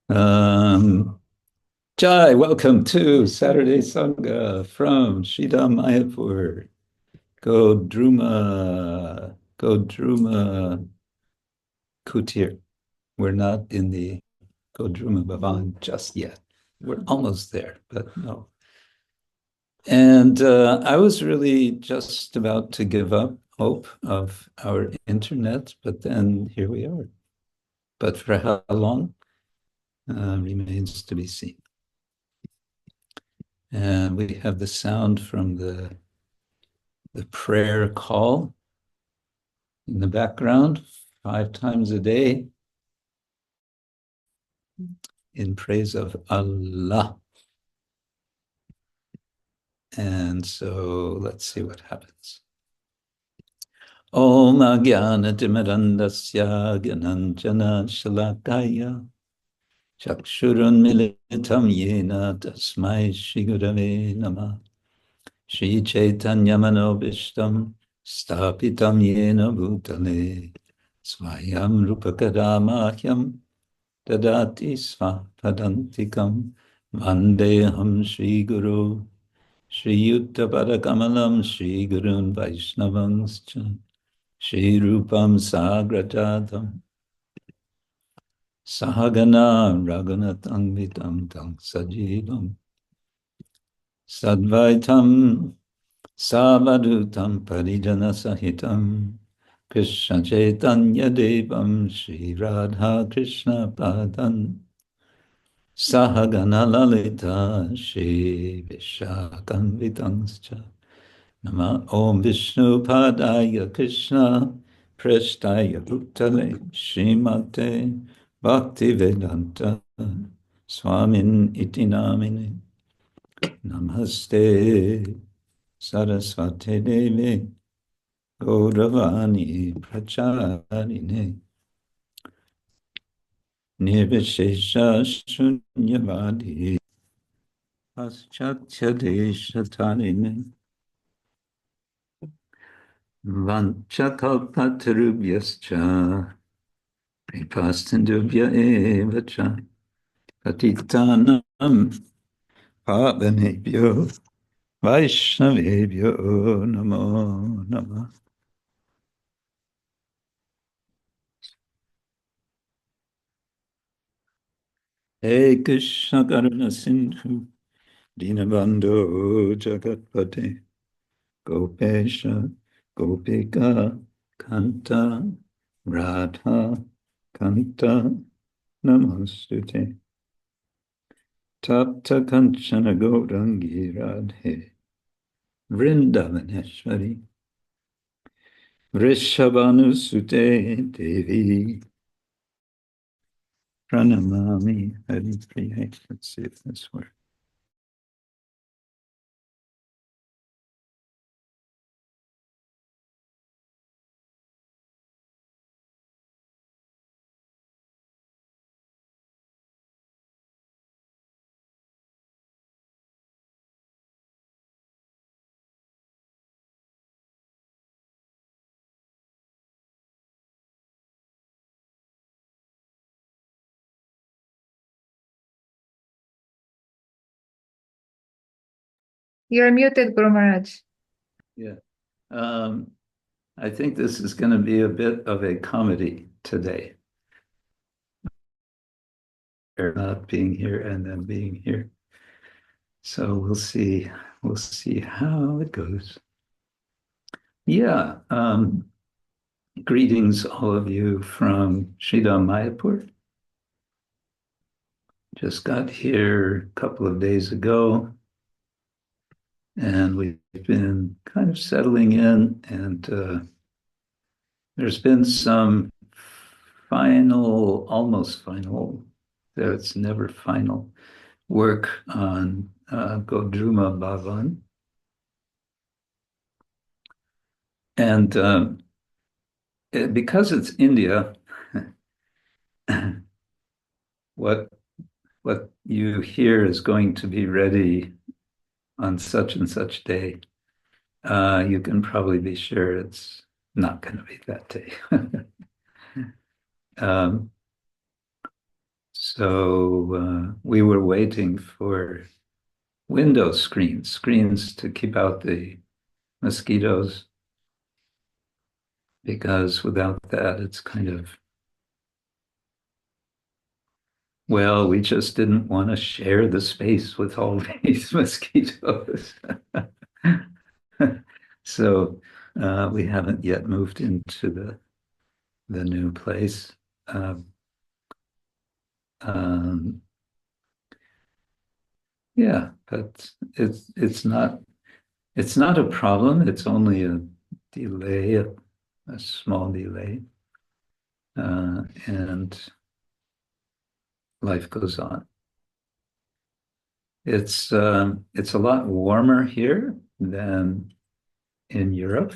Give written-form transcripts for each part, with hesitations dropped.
Um, Jai, welcome to Saturday Sanga from Shida Mayapur. Go Druma, go Druma Kutir. We're not in the go Druma Bhavan just yet. We're almost there, but no. And I was really just about to give up hope of our internet, but then here we are. But for how long remains to be seen. And we have the sound from the prayer call in the background 5 times a day in praise of Allah. And so let's see what happens. Om Agyana Timirandasya Gyananjana Shalakaya Chakshurun Militam Yena Tasmai Shri Gurave Namah Shri Chaitanya Manobishtam Stapitam Yena Bhutale Swayam Rupakadamahyam Dadati Svapadantikam Vandeham Shri Guru Shri Yutta Padakamalam Shri Gurun Vaishnavanscha Shri Rupam Sagrajatam Sahagana Raghunatam Vitam Tang Sajivam Sadvaitam Savadutam Parijana Sahitam Krishna Chaitanya-devam Shri Radha Krishna Padan Sahagana Lalita Shri Vyasa-puja Nama Om Vishnu Padaya Krishna Prestaya Bhutale Srimate Bhakti Vedanta Swamin Iti Namine Namaste Saraswati Devi Gauravani Pracharine Nirvishesha Shunyavadi Paschatya Deshatarine Vanchakalpatarubhyascha Kripastandubhya evacha Patitanam Pavanebhyo Vaishnavebhyo Namo Namah. Hey Krishna Karuna Sindhu Dinabandhu Jagatpate Gopesha Gopika Kanta Radha Kanta Namostute Tapta Kanchana Gaurangi Radhe Vrindavaneshwari Vrishabhanusute Devi Pranamami Hari Priya. Let's see if this works. You're muted, Guru Maharaj. Yeah. I think this is going to be a bit of a comedy today. Not being here and then being here. So we'll see. We'll see how it goes. Yeah. Greetings, all of you from Shida Mayapur. Just got here a couple of days ago. And we've been kind of settling in, and there's been some final, almost final, though it's never final, work on Druma Bhavan. And because it's India, what you hear is going to be ready on such and such day. You can probably be sure it's not going to be that day. So we were waiting for window screens to keep out the mosquitoes, because without that, it's kind of, well, we just didn't want to share the space with all these mosquitoes. So we haven't yet moved into the new place. Um, um, yeah, but it's not a problem. It's only a delay, a small delay, and life goes on. It's a lot warmer here than in Europe,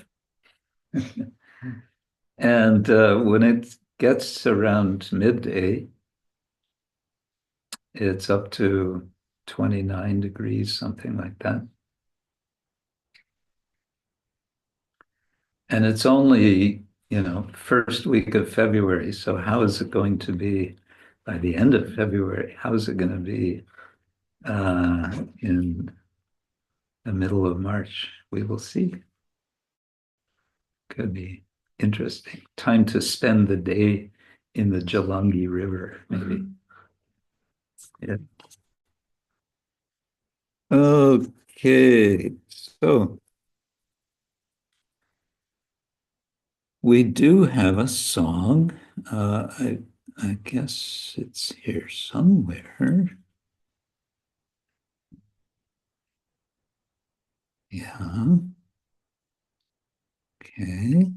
and when it gets around midday, it's up to 29 degrees, something like that. And it's only, first week of February. So how is it going to be by the end of February? How is it going to be in the middle of March? We will see. Could be interesting. Time to spend the day in the Jalangi River, maybe. Yeah. Okay. So we do have a song. I guess it's here somewhere. Yeah. Okay.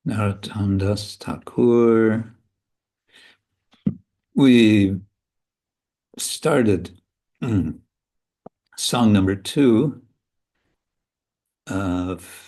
Narottama Thakur. We started song number 2 of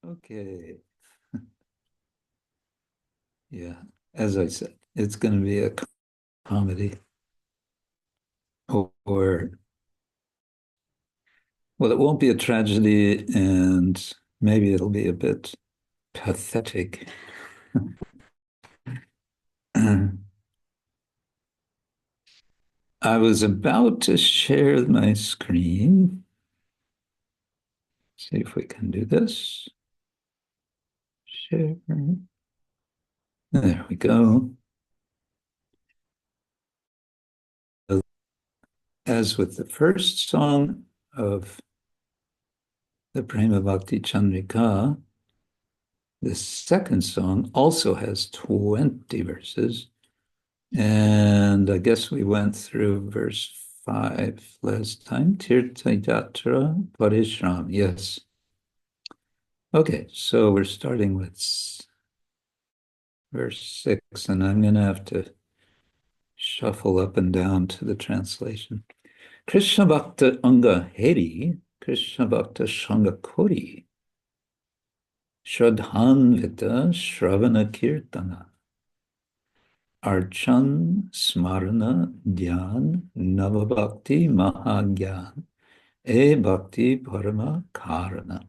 okay. Yeah, as I said, it's going to be a comedy, or well, it won't be a tragedy, and maybe it'll be a bit pathetic. I was about to share my screen. See if we can do this. Share. There we go. As with the first song of the Prema Bhakti Candrika, the second song also has 20 verses. And I guess we went through verse 5 last time. Tirtha-yatra parishram. Yes. Okay, so we're starting with verse 6, and I'm going to have to shuffle up and down to the translation. Krishna bhakta ańga heri, Krishna bhakta sanga kori, śraddhānvita śravana kīrtana, arcana, smarana, dhyāna, nava bhakti, mahā-jñāna, bhakti parama karana.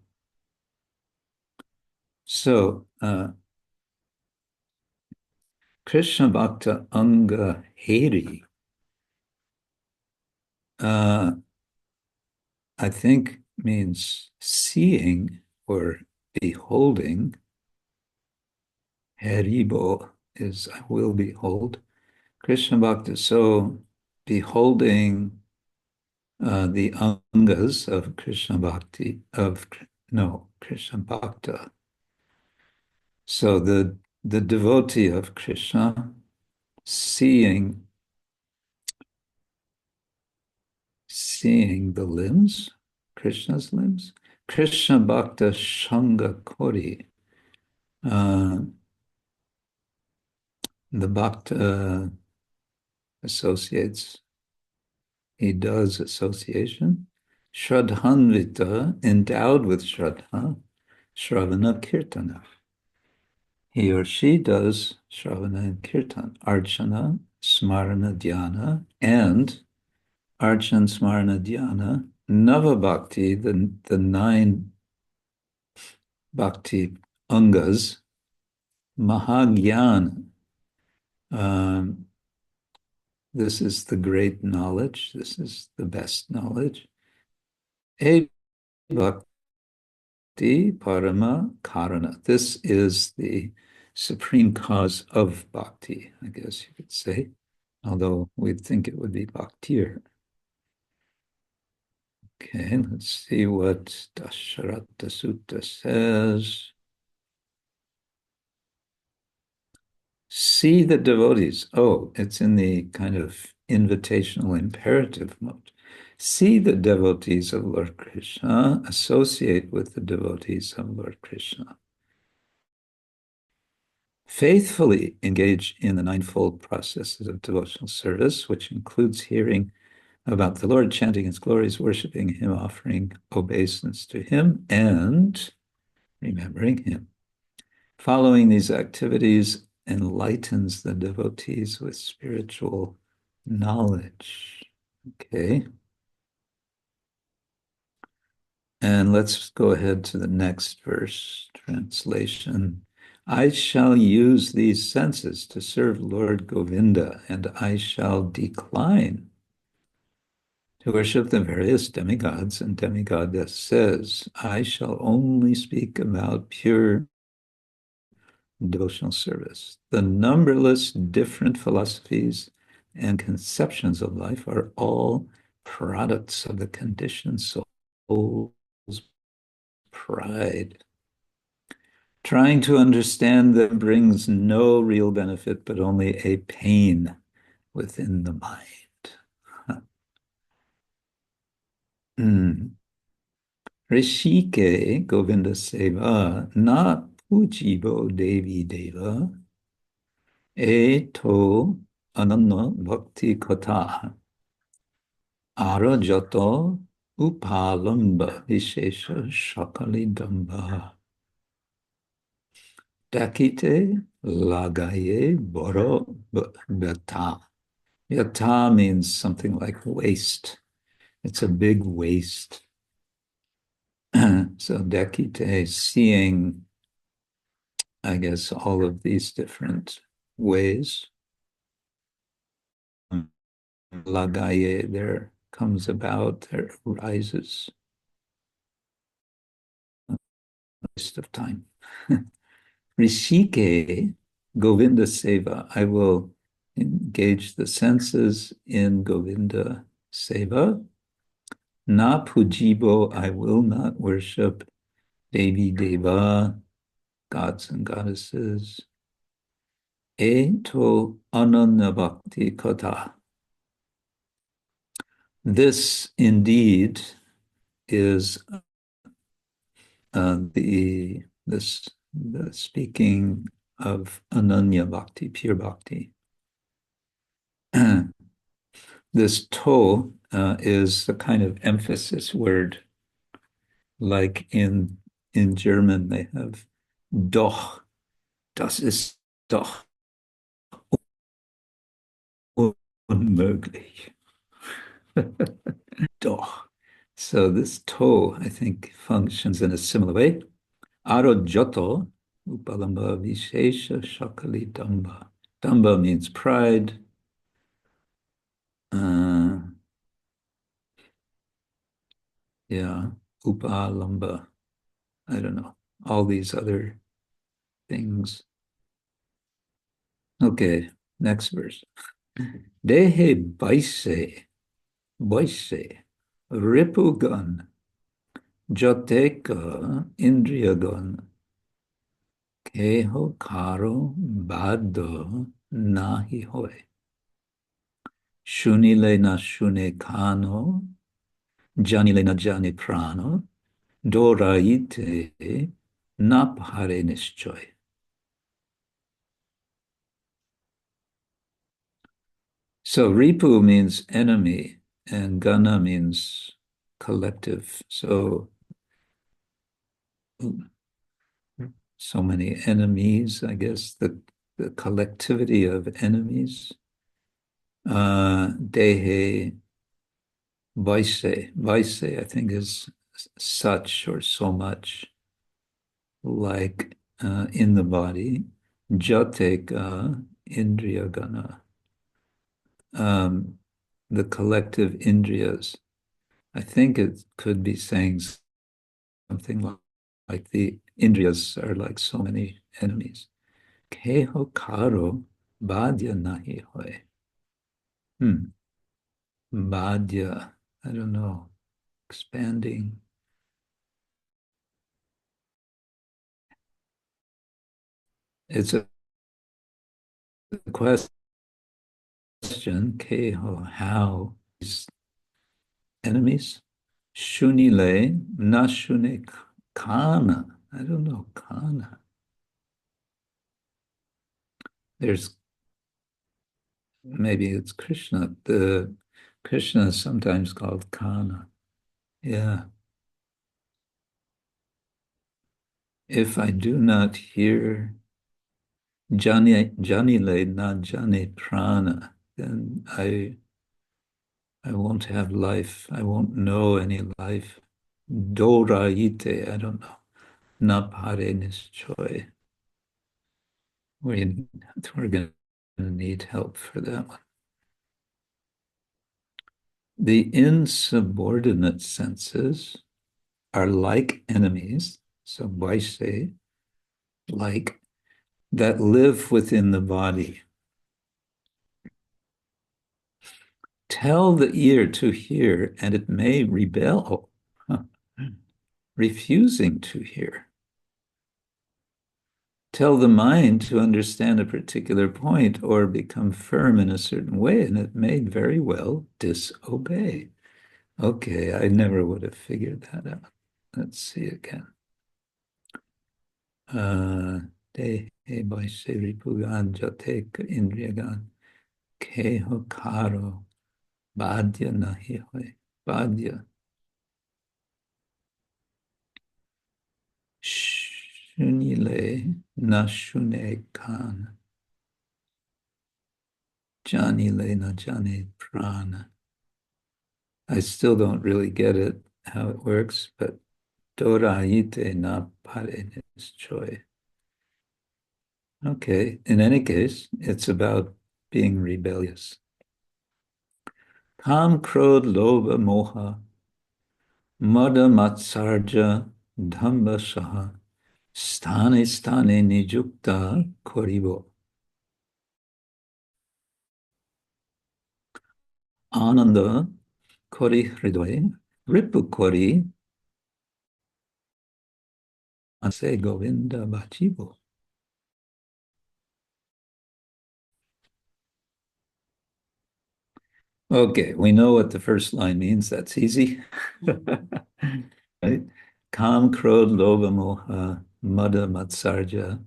So, Krishna bhakta ańga heri, I think means seeing or beholding. Heribo is I will behold. Krishna bhakta, so beholding the ańgas of Krishna bhakti, of no, Krishna Bhakta. So the devotee of Krishna seeing the limbs, Krishna's limbs, Krishna Bhakta Sanga Kori. The Bhakta associates, he does association. Śraddhānvita, endowed with śraddha, śravana kīrtana. He or she does śravana and kirtan, arcana, smaran, dhyāna, and arcana, smaran, dhyāna, nava bhakti, the 9 bhakti ańgas, mahā-jñāna. This is the great knowledge. This is the best knowledge. Bhakti parama karana. This is the supreme cause of bhakti, I guess you could say, although we'd think it would be bhaktir. Okay, let's see what Dasharata Sutta says. See the devotees. Oh, it's in the kind of invitational imperative mode. See the devotees of Lord Krishna, associate with the devotees of Lord Krishna. Faithfully engage in the ninefold processes of devotional service, which includes hearing about the Lord, chanting his glories, worshiping him, offering obeisance to him, and remembering him. Following these activities enlightens the devotees with spiritual knowledge. Okay. And let's go ahead to the next verse, translation. I shall use these senses to serve Lord Govinda, and I shall decline to worship the various demigods and demigoddesses. I shall only speak about pure devotional service. The numberless different philosophies and conceptions of life are all products of the conditioned soul's pride. Trying to understand them brings no real benefit, but only a pain within the mind. Rishike Govinda Seva na pujibo devi deva to ananna bhakti kata arajato upalamba vishesha shakali damba dakite lagaye boro bata. Yata means something like waste. It's a big waste. So dakite, seeing, I guess, all of these different ways. Lagaye, there comes about, there arises. Waste of time. Rishike Govinda Seva. I will engage the senses in Govinda Seva. Na pujibo, I will not worship Devi Deva, gods and goddesses. To ananya bhakti kata. This indeed is the speaking of ananya bhakti, pure bhakti. This to is a kind of emphasis word, like in German they have doch, das ist doch unmöglich. Doch. So this to, I think, functions in a similar way. Arojoto, upalamba vishesha shakali damba. Damba means pride. Yeah, upalamba. I don't know. All these other things. Okay, next verse. Dehe baise, ripu-gan, Joteka indriya-gan keho karo bado nahi hoy. Shunile na shune kano, janile na jane prano, doraite naphare nischoy. So ripu means enemy and gana means collective. So many enemies, I guess, the collectivity of enemies. Dehe Vaise, I think, is such or so much like in the body. Jateka indriya-gana. The collective indriyas. I think it could be saying something like the indriyas are like so many enemies. Keho karo badya nahi hoy. Badya, I don't know, expanding. It's a question, keho, how is enemies? Shunile, na shune kana. I don't know, kana. There's, maybe it's Krishna. The Krishna is sometimes called kana. Yeah. If I do not hear janile na jane prana, then I won't have life. I won't know any life. Doraite, I don't know. Napare nischoy. We're going to need help for that one. The insubordinate senses are like enemies, so Vaise, like, that live within the body. Tell the ear to hear, and it may rebel, refusing to hear. Tell the mind to understand a particular point or become firm in a certain way, and it may very well disobey. Okay, I never would have figured that out. Let's see again. Ripu-gan indriya-gan keho karo badya nahi hoy. Badya. Shunile na shune kan. Janile na jane prana. I still don't really get it, how it works, but doraite na pare nischoy. Okay, in any case, it's about being rebellious. Kam, krodh, lobha, moha, mada, matsarja, dhamba, saha, sthane sthane nijukta koribo. Ananda kori hridoy, ripu kori, ase govinda bachibo. Okay, we know what the first line means. That's easy. Right? Kam, krodh, lobha, moha, mada, matsarja,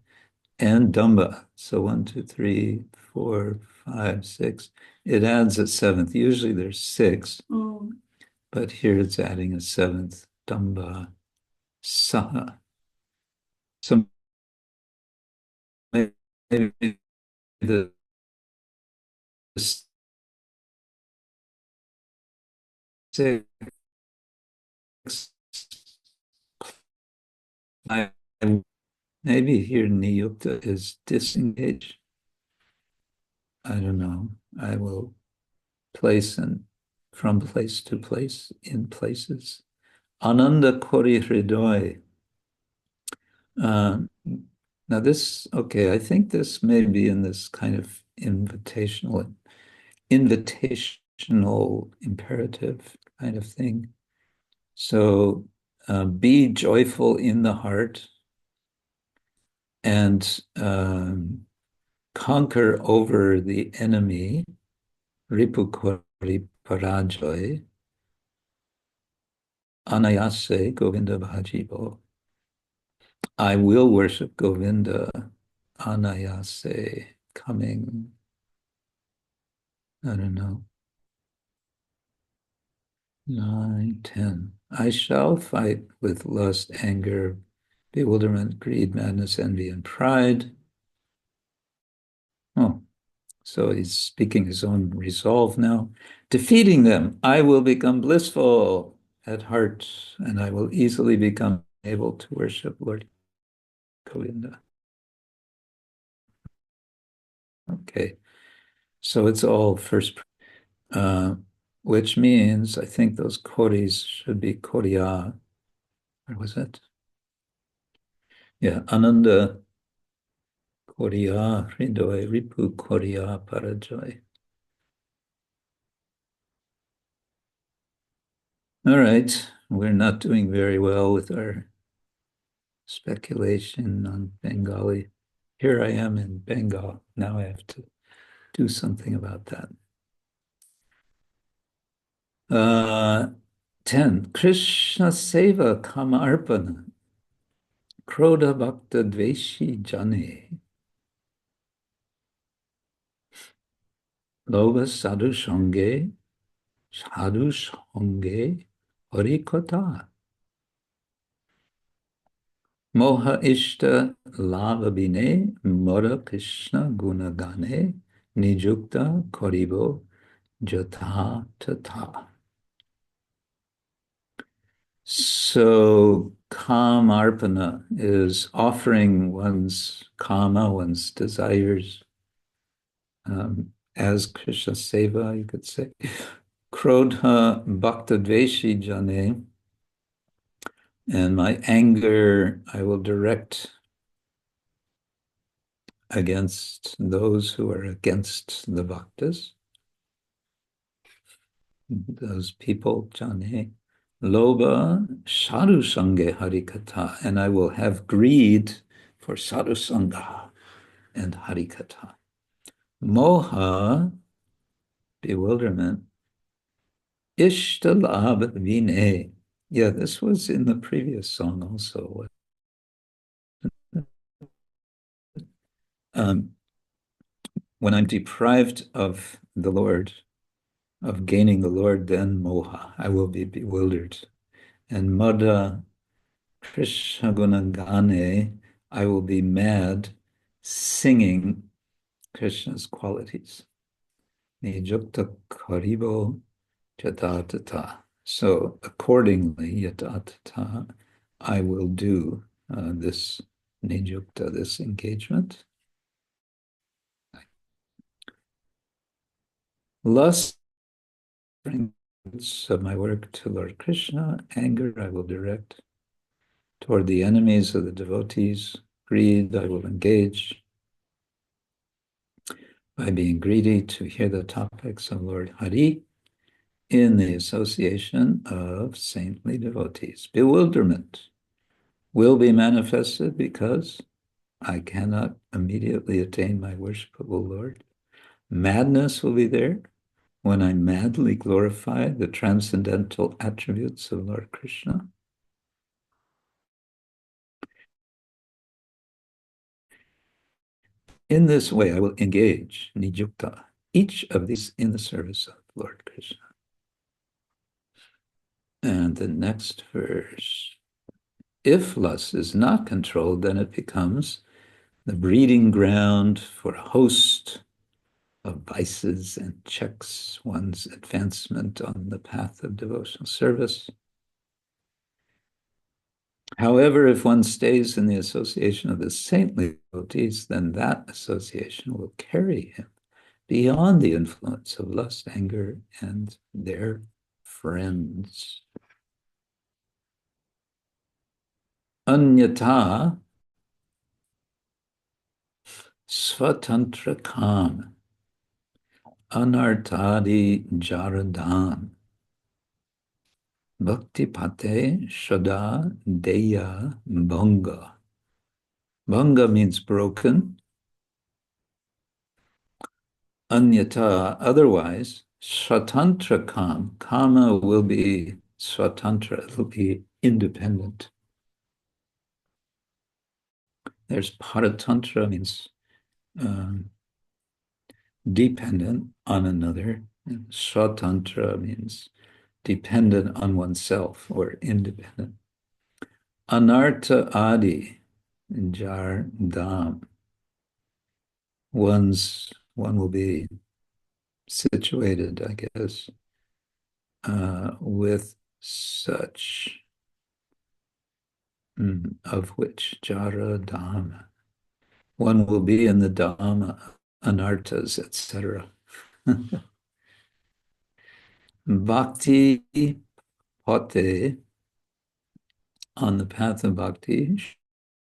and damba. So 1, 2, 3, 4, 5, 6. It adds a seventh. Usually there's 6, but here it's adding a seventh. Damba, saha. So maybe the six, maybe here niyukta is disengage. I don't know. I will place and from place to place in places. Ananda kori hridoy. Now this, okay, I think this may be in this kind of invitational imperative kind of thing. So be joyful in the heart and conquer over the enemy, ripu-kori parajoy, anayase Govinda bhajibo. I will worship Govinda, anayase, coming, I don't know, 9, 10. I shall fight with lust, anger, bewilderment, greed, madness, envy, and pride. Oh, so he's speaking his own resolve now. Defeating them, I will become blissful at heart, and I will easily become able to worship Lord Govinda. Okay, so it's all first, which means I think those koris should be koriya. Where was it? Yeah, ananda koriya hridoy ripu koriya parajoy. All right, we're not doing very well with our speculation on Bengali. Here I am in Bengal. Now I have to do something about that. 10. Krishna Seva Kamarpana Krodha Bhakta Dveshi Jane Loga Sadhu Sange Sadhu Sange Harikata Moha Ishta Lavabine Mora Krishna Gunagane Nijukta Koribo Jatha Tata. So kamarpana is offering one's kama, one's desires, as Krishna seva, you could say. Krodha bhakta dveshi jane, and my anger I will direct against those who are against the bhaktas, those people, jane. Loba sadhu sange harikatha, and I will have greed for sadhu sangha and harikatha. Moha, bewilderment. Ishtalabh vine. Yeah, this was in the previous song also. When I'm deprived of the Lord, of gaining the Lord, then moha, I will be bewildered. And mada Krishna gunagane, I will be mad singing Krishna's qualities. Nijukta karibo yathatata. So accordingly, yathatata, I will do this nijukta, this engagement. Lust brings of my work to Lord Krishna. Anger I will direct toward the enemies of the devotees. Greed I will engage by being greedy to hear the topics of Lord Hari in the association of saintly devotees. Bewilderment will be manifested because I cannot immediately attain my worshipable Lord. Madness will be there when I madly glorify the transcendental attributes of Lord Krishna. In this way, I will engage nijukta, each of these in the service of Lord Krishna. And the next verse. If lust is not controlled, then it becomes the breeding ground for a host of vices and checks one's advancement on the path of devotional service. However, if one stays in the association of the saintly devotees, then that association will carry him beyond the influence of lust, anger, and their friends. Anyata svatantra kam anartadi jaradan Bhakti pate shada deya bhanga. Bhanga means broken. Anyata, otherwise, swatantra kama will be swatantra, it will be independent. There's paratantra, means dependent on another. And swatantra means dependent on oneself or independent. Anartha adi, jar dham. One will be situated, I guess, with such, of which jara dhama. One will be in the Dhamma, anarthas, etc. Bhakti pote, on the path of bhakti,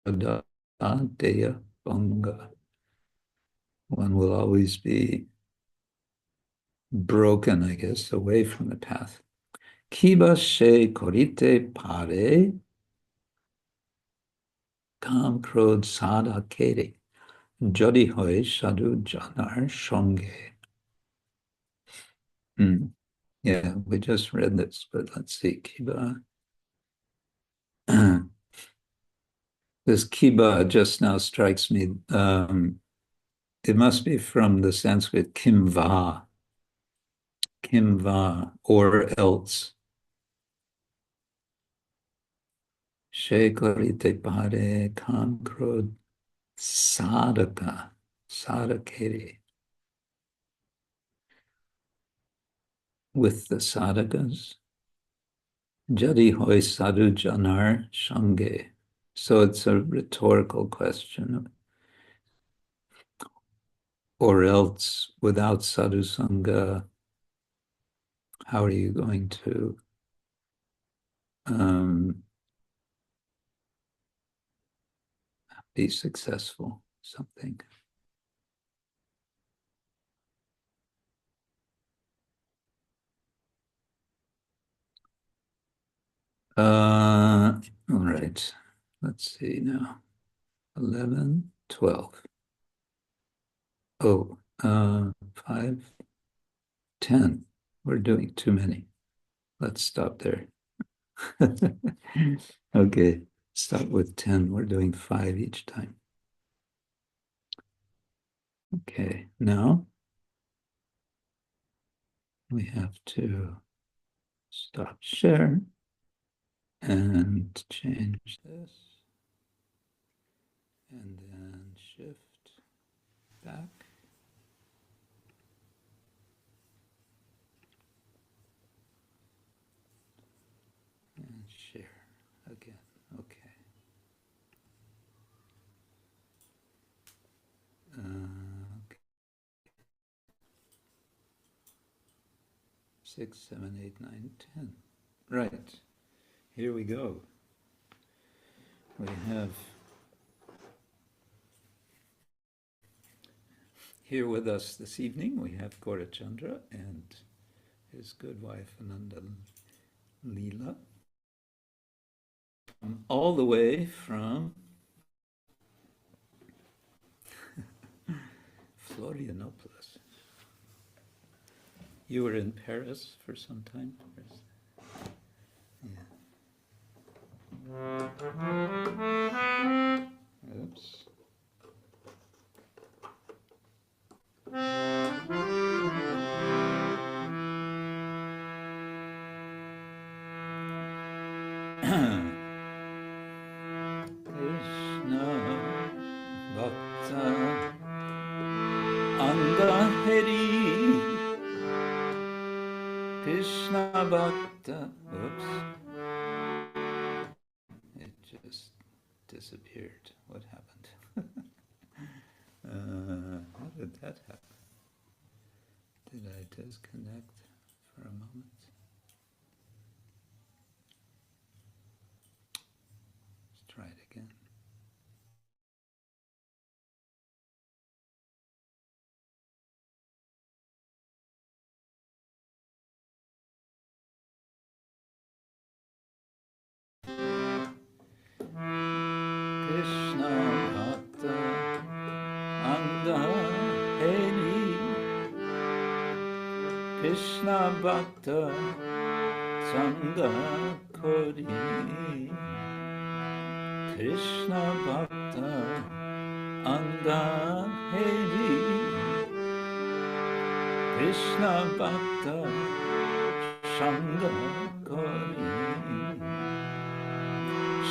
shraddha deya bhanga. One will always be broken, I guess, away from the path. Kiba she korite pare kam krod sada keri jodi hoy sadhu janar shonge. Yeah, we just read this, but let's see. Kiba. This kiba just now strikes me. It must be from the Sanskrit kimva, or else. Shekarite pare kamkrod sadakeri. With the sadakas. Jadi hoy sadhu janar shange. So it's a rhetorical question. Or else, without sadhu sangha, how are you going to be successful? Something. All right. Let's see now. 11, 12. Oh, 5, 10. We're doing too many. Let's stop there. Okay, start with 10. We're doing 5 each time. Okay, now we have to stop share and change this. And then shift back. And share again. Okay. Okay. 6, 7, 8, 9, 10. Right. Here we go. We have here with us this evening, we have Gaurachandra and his good wife Ananda Leela, all the way from Florianopolis. You were in Paris for some time? Yeah. Oops. Krishna Bhakta ańga heri Krishna Bhakta. Oops. It just disappeared. What happened? How did that happen? Did I disconnect for a moment? Let's try it again. Krishna bhakta ańga heri, Krishna bhakta sańga kori, Krishna bhakta ańga heri, Krishna bhakta sańga kori,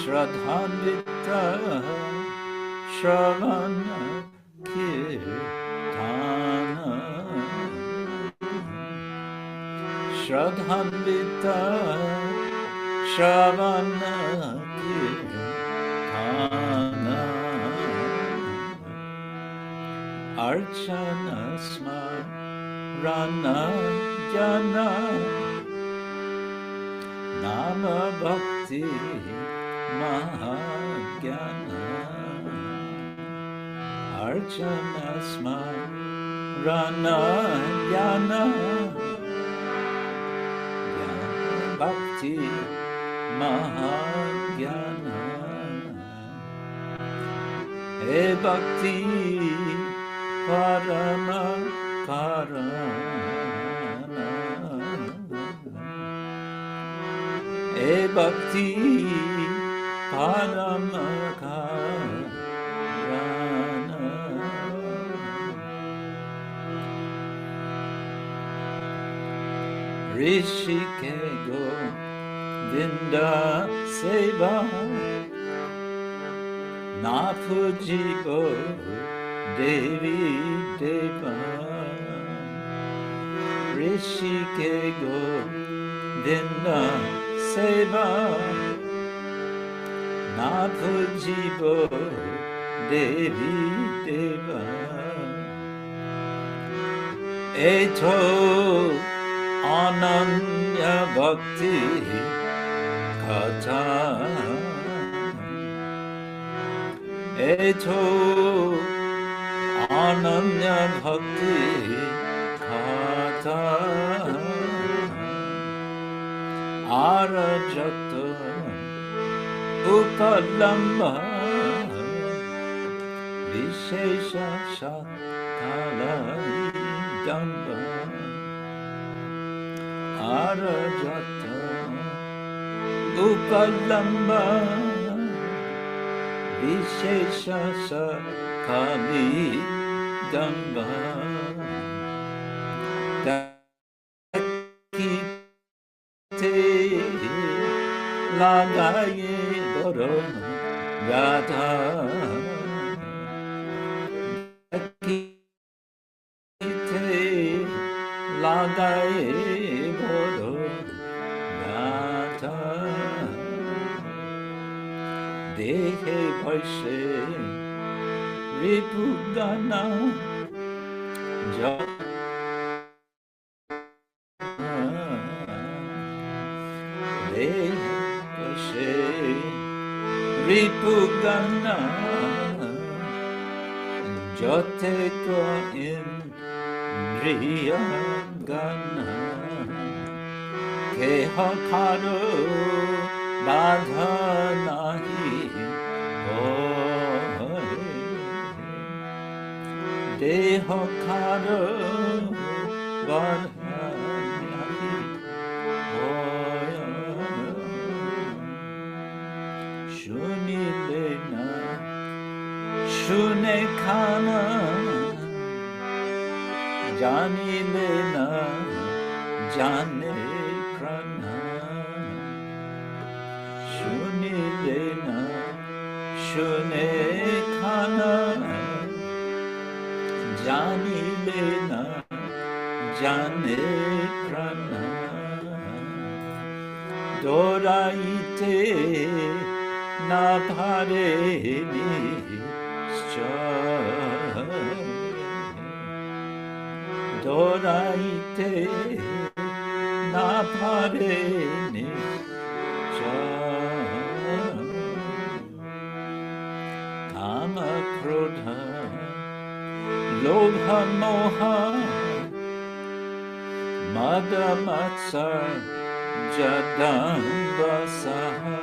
śraddhānvita śravan kīrtana, śraddhānvita śravan kīrtana, arcana smaran dhyāna, nava bhakti mahā-jñāna, arcana smaran dhyāna, bhakti mahā-jñāna, he bhakti parama karana, he bhakti parama karana, rishikego vinda seva, napujibo devi deva, rishikego vinda seva, napujibo devi deva, eto ananya bhakti kata, eto ananya bhakti kata, arajato upalamba vishesha shakala damba, arajato upalamba vishesha shakali damba, lagaye boro radha, kite lagaye boro radha, dehe vaise ripu-gan ripu-gan jote ko indriya-gan keha karo badha nahi hoy, deha karo badha nahi hoy, shunilena shune kana, janilena jane prana, shunilena shune kana, janilena jane prana, doraite na bhareni doraite na bhareni Dhama krodha lobha moha mada matsar jadam vasaha,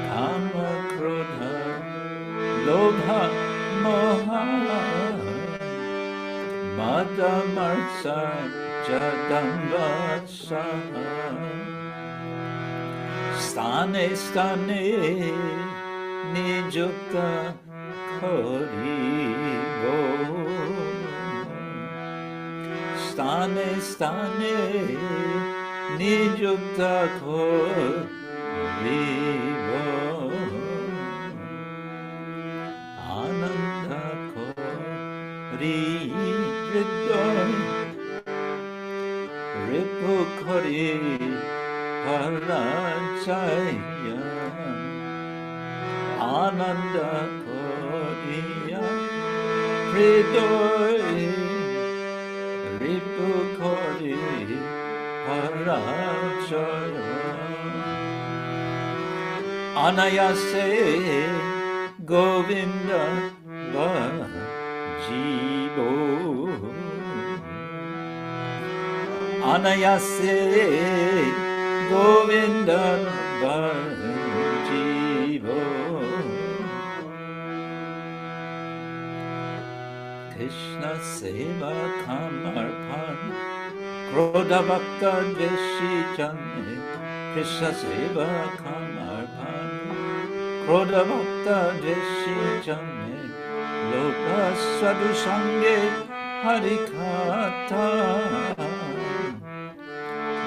Dhama krodha Jadamarsa Jadambasa Stane Stane Nijukta Kori Go Stane Stane Nijukta Kori Go Ananda Kori ripu-kori parachaya ananda koriya hridoi ripu-kori parachaya anayase govinda jivo anayase govinda jivo Krishna seva kamarpan krodha bhakta dveshi jane Krishna seva kamarpan krodha bhakta dveshi jane loka sadhu sange harikata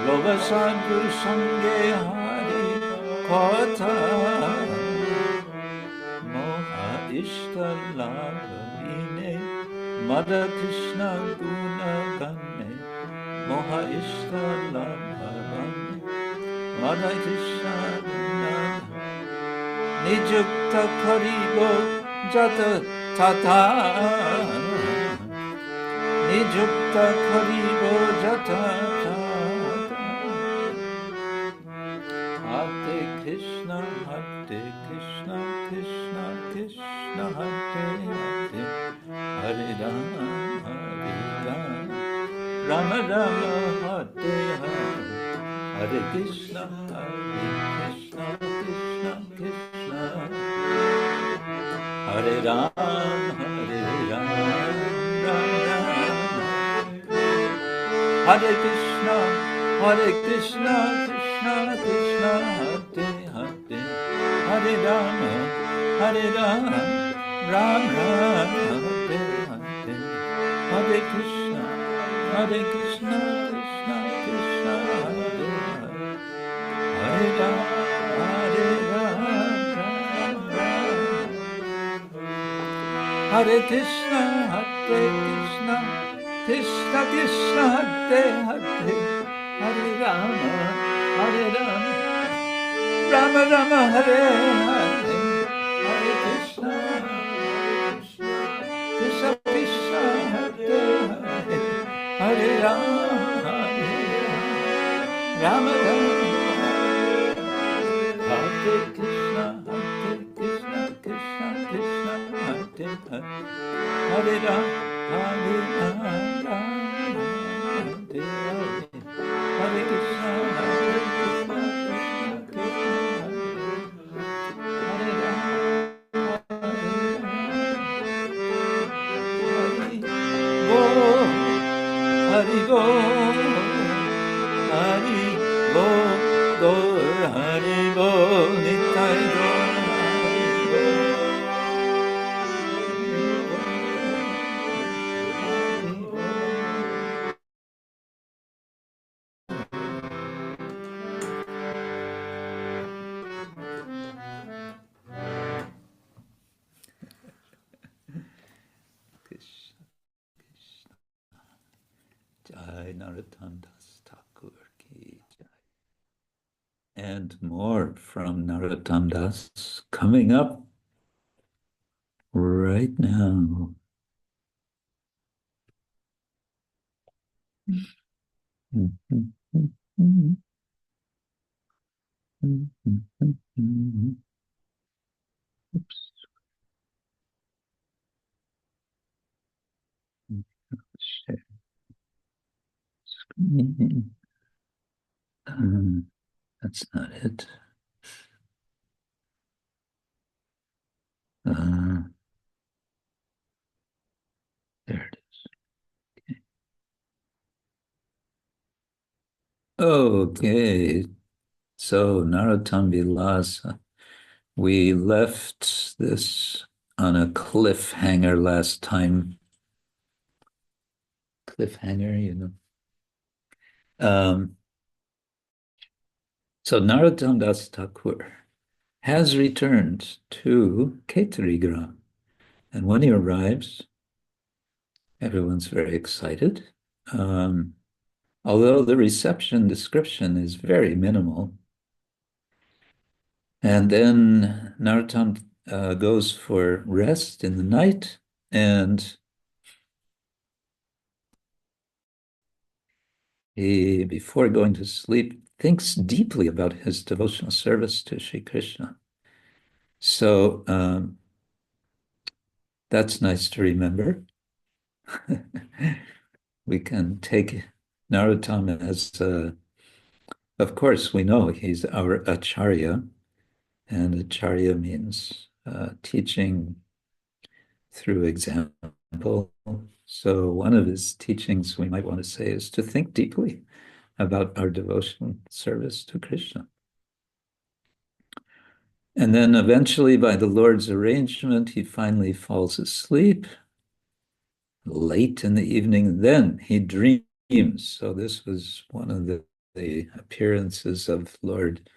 loka sadhu sange harikata moha ishta labhavine mada Krishna guna gane moha ishta labhavine mada Krishna guna nijukta karibo jata tata nijukta karibo jata tata Hare Krishna Krishna Krishna Hare Hare Hare Rama Rama Rama Hare Hare Hare Krishna Krishna Krishna Hare Rama Hare Rama Hare Krishna Krishna Krishna Hare Hare Hare Rama Rama Hare Hare Hare Krishna Krishna Krishna Hare Hare Hare Rama Hare Krishna Krishna Krishna Hare Hare Hare Rama Rama Rama Hare Hare Hare Krishna Krishna Krishna Hare Hare Hare Rama Rama Hare Krishna Krishna Krishna Hare Hare Hare Rama Hare Krishna Hari Go Hari Go Nitai Go Jai Narottama Thakur ki Jai. And more from Narottama Das coming up right now. Oops. Share screen. That's not it. There it is. Okay. Okay, so Narottama Vilasa. We left this on a cliffhanger last time. Cliffhanger, you know. So Narottama Das Thakur has returned to Kshetra, and when he arrives, everyone's very excited. Um, although the reception description is very minimal. And then Narottama goes for rest in the night, and he, before going to sleep, thinks deeply about his devotional service to Sri Krishna. So that's nice to remember. We can take Narottama as, of course, we know he's our acharya, and acharya means teaching through example. So one of his teachings we might want to say is to think deeply about our devotional service to Krishna. And then eventually, by the Lord's arrangement, he finally falls asleep late in the evening. Then he dreams. So this was one of the appearances of Lord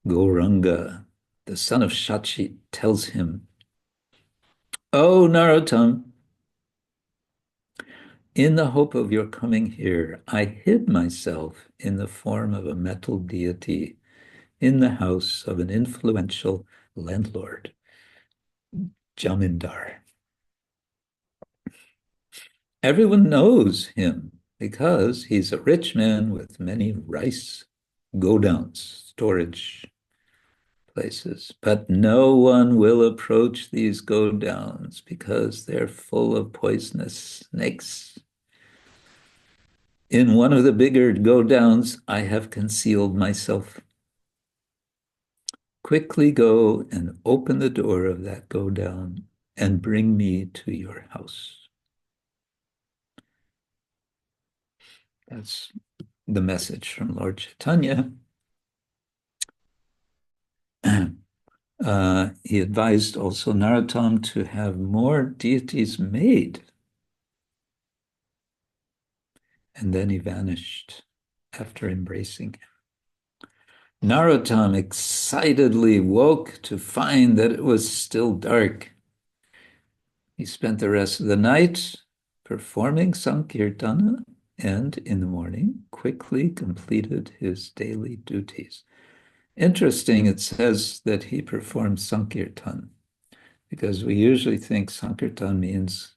Gauranga. The son of Shachi tells him, "Oh, Narottama, in the hope of your coming here, I hid myself in the form of a metal deity in the house of an influential landlord, Jamindar. Everyone knows him because he's a rich man with many rice godowns, storage places. But no one will approach these godowns because they're full of poisonous snakes. In one of the bigger godowns, I have concealed myself. Quickly go and open the door of that godown and bring me to your house." That's the message from Lord Chaitanya. He advised also Narottama to have more deities made. And then he vanished after embracing him. Narottama excitedly woke to find that it was still dark. He spent the rest of the night performing sankirtana, and in the morning quickly completed his daily duties. Interesting, it says that he performed sankirtan, because we usually think sankirtan means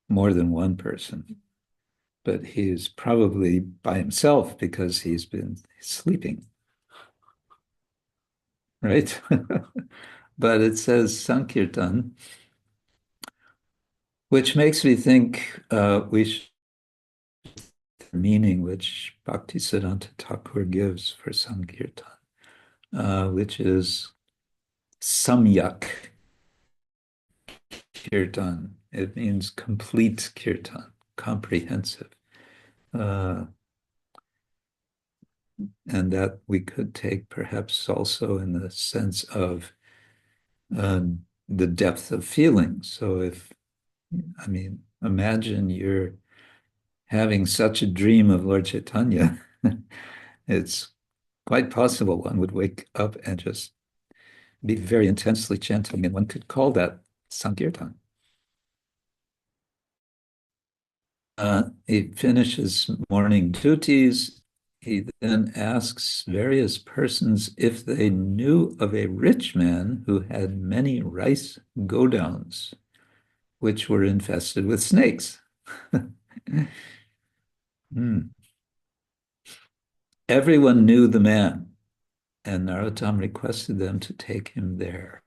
more than one person, but he is probably by himself because he's been sleeping, right? But it says sankirtan, which makes me think we should meaning which Bhaktisiddhanta Thakur gives for sankirtan, which is samyak kirtan. It means complete kirtan, comprehensive. And that we could take perhaps also in the sense of the depth of feeling. So imagine you're having such a dream of Lord Chaitanya, it's quite possible one would wake up and just be very intensely chanting, and one could call that sankirtan. He finishes morning duties. He then asks various persons if they knew of a rich man who had many rice godowns, which were infested with snakes. Everyone knew the man, and Narottama requested them to take him there.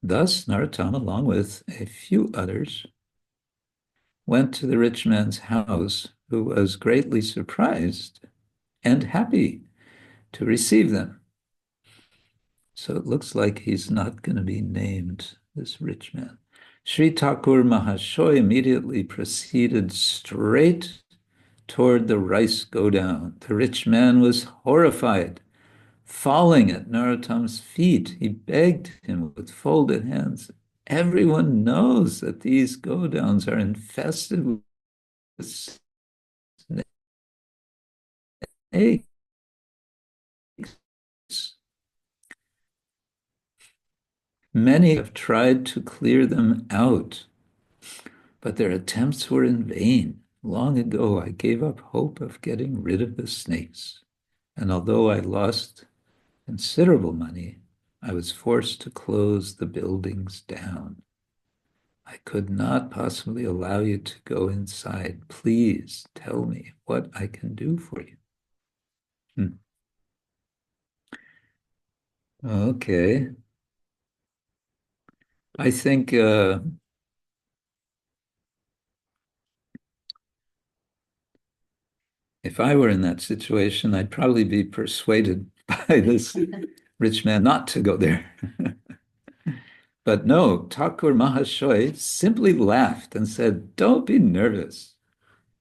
Thus, Narottama, along with a few others, went to the rich man's house, who was greatly surprised and happy to receive them. So it looks like he's not going to be named, this rich man. Sri Thakur Mahashoy immediately proceeded straight toward the rice go-down. The rich man was horrified. Falling at Narottama's feet, he begged him with folded hands. Everyone knows that these go-downs are infested with snakes. Many have tried to clear them out, but their attempts were in vain. Long ago, I gave up hope of getting rid of the snakes, and although I lost considerable money, I was forced to close the buildings down. I could not possibly allow you to go inside. Please tell me what I can do for you. Okay. I think if I were in that situation, I'd probably be persuaded by this rich man not to go there. But no, Thakur Mahashoy simply laughed and said, "Don't be nervous.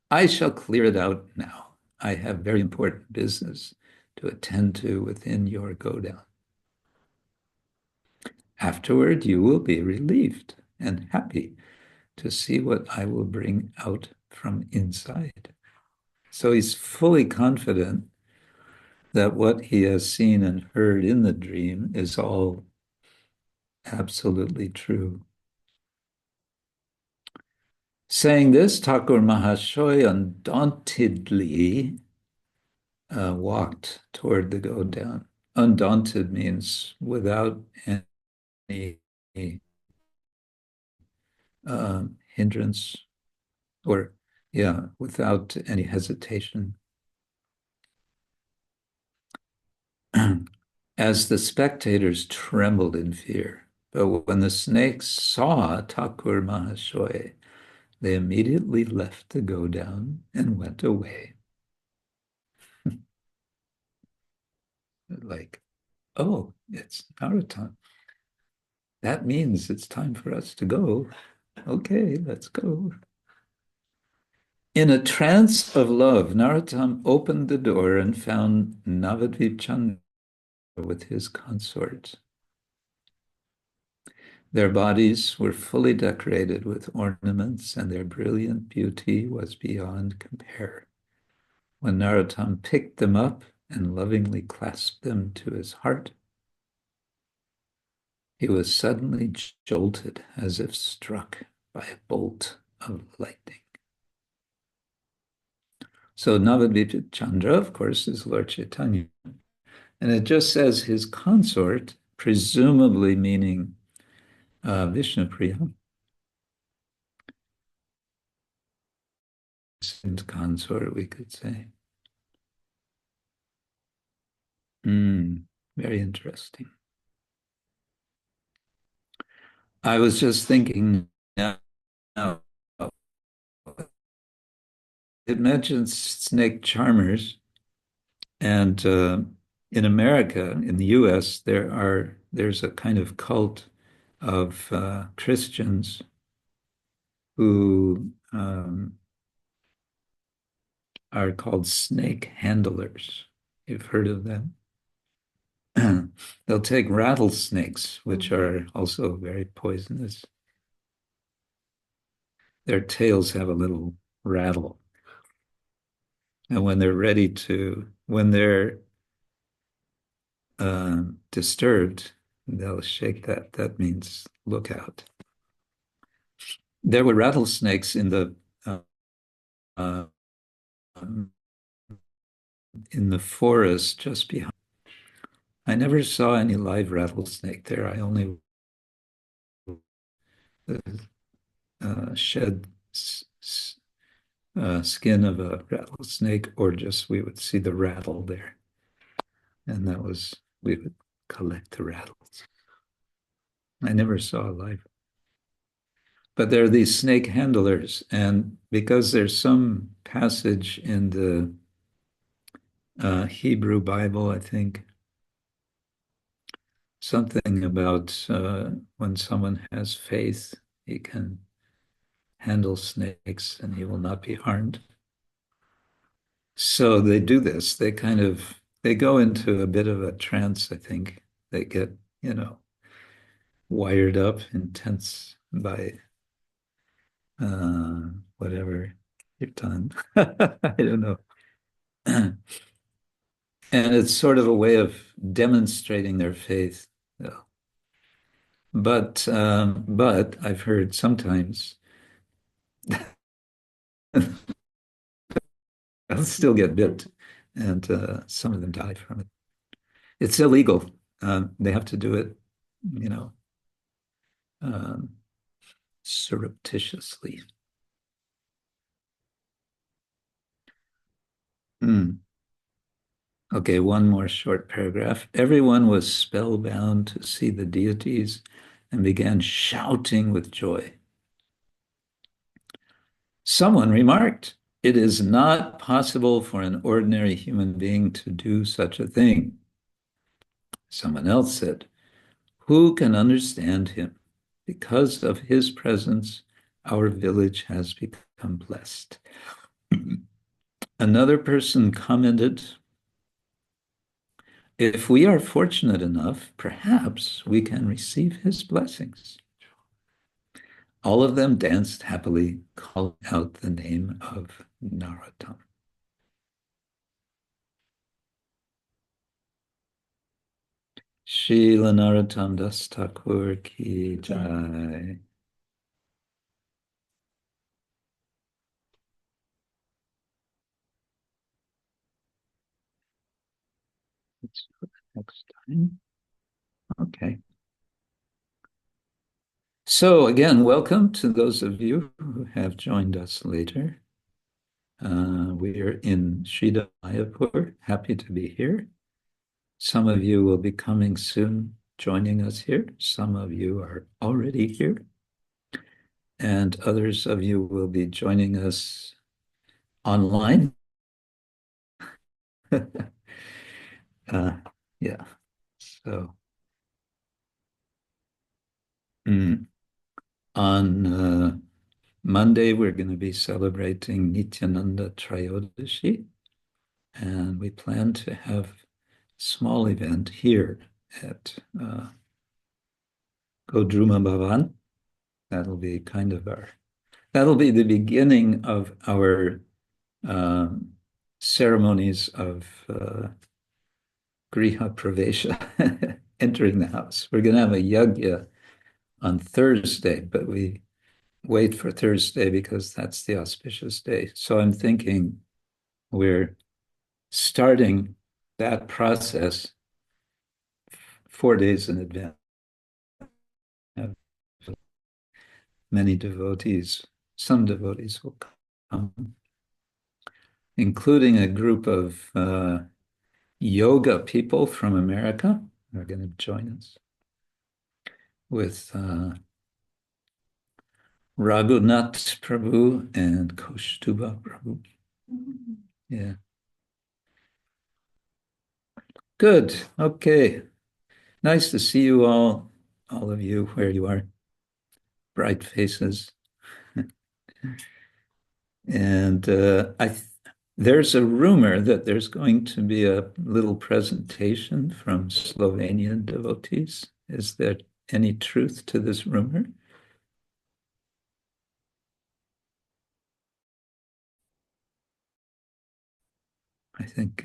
I shall clear it out now. I have very important business to attend to within your go-down. Afterward, you will be relieved and happy to see what I will bring out from inside." So he's fully confident that what he has seen and heard in the dream is all absolutely true. Saying this, Thakur Mahashoy undauntedly walked toward the go-down. Undaunted means without any hindrance, or without any hesitation. As the spectators trembled in fear. But when the snakes saw Thakur Mahashoy, they immediately left the go-down and went away. Like, oh, it's Narottama. That means it's time for us to go. Okay, let's go. In a trance of love, Narottama opened the door and found Navadvip with his consort. Their bodies were fully decorated with ornaments, and their brilliant beauty was beyond compare. When Narottama picked them up and lovingly clasped them to his heart, he was suddenly jolted as if struck by a bolt of lightning. So Navadvip Chandra, of course, is Lord Chaitanya. And it just says his consort, presumably meaning Vishnupriya, consort, we could say. Very interesting. I was just thinking now, it mentions snake charmers, and in America, in the US, there's a kind of cult of Christians who are called snake handlers. You've heard of them? They'll take rattlesnakes, which are also very poisonous. Their tails have a little rattle. And when they're disturbed, they'll shake that. That means look out. There were rattlesnakes in the forest just behind. I never saw any live rattlesnake there. I only shed skin of a rattlesnake, or just we would see the rattle there. And we would collect the rattles. I never saw a live. But there are these snake handlers, and because there's some passage in the Hebrew Bible, I think, something about when someone has faith, he can handle snakes and he will not be harmed. So they do this. They go into a bit of a trance, I think. They get, wired up, intense by whatever kīrtana. I don't know. And it's sort of a way of demonstrating their faith. Yeah. But I've heard sometimes they'll still get bit, and some of them die from it. It's illegal. They have to do it, um, surreptitiously. Okay, one more short paragraph. Everyone was spellbound to see the deities and began shouting with joy. Someone remarked, "It is not possible for an ordinary human being to do such a thing." Someone else said, "Who can understand him? Because of his presence, our village has become blessed." Another person commented, "If we are fortunate enough, perhaps we can receive his blessings." All of them danced happily, calling out the name of Narottama. Srila Narottama Das Thakur ki jai. Let's put it next time. Okay. So again, welcome to those of you who have joined us later. We are in Sridhar Mayapur. Happy to be here. Some of you will be coming soon, joining us here. Some of you are already here. And others of you will be joining us online. Yeah. So on Monday, we're going to be celebrating Nityananda Trayodashi, and we plan to have a small event here at Druma Bhavan. That'll be that'll be the beginning of our ceremonies of Griha Pravesha, entering the house. We're going to have a yajna on Thursday, but we wait for Thursday because that's the auspicious day. So I'm thinking we're starting that process 4 days in advance. Many devotees, some devotees will come, including a group of yoga people from America who are going to join us with Raghunath Prabhu and Kaustuba Prabhu. Yeah. Good. Okay. Nice to see you all of you where you are. Bright faces. And there's a rumor that there's going to be a little presentation from Slovenian devotees. Is there any truth to this rumor? I think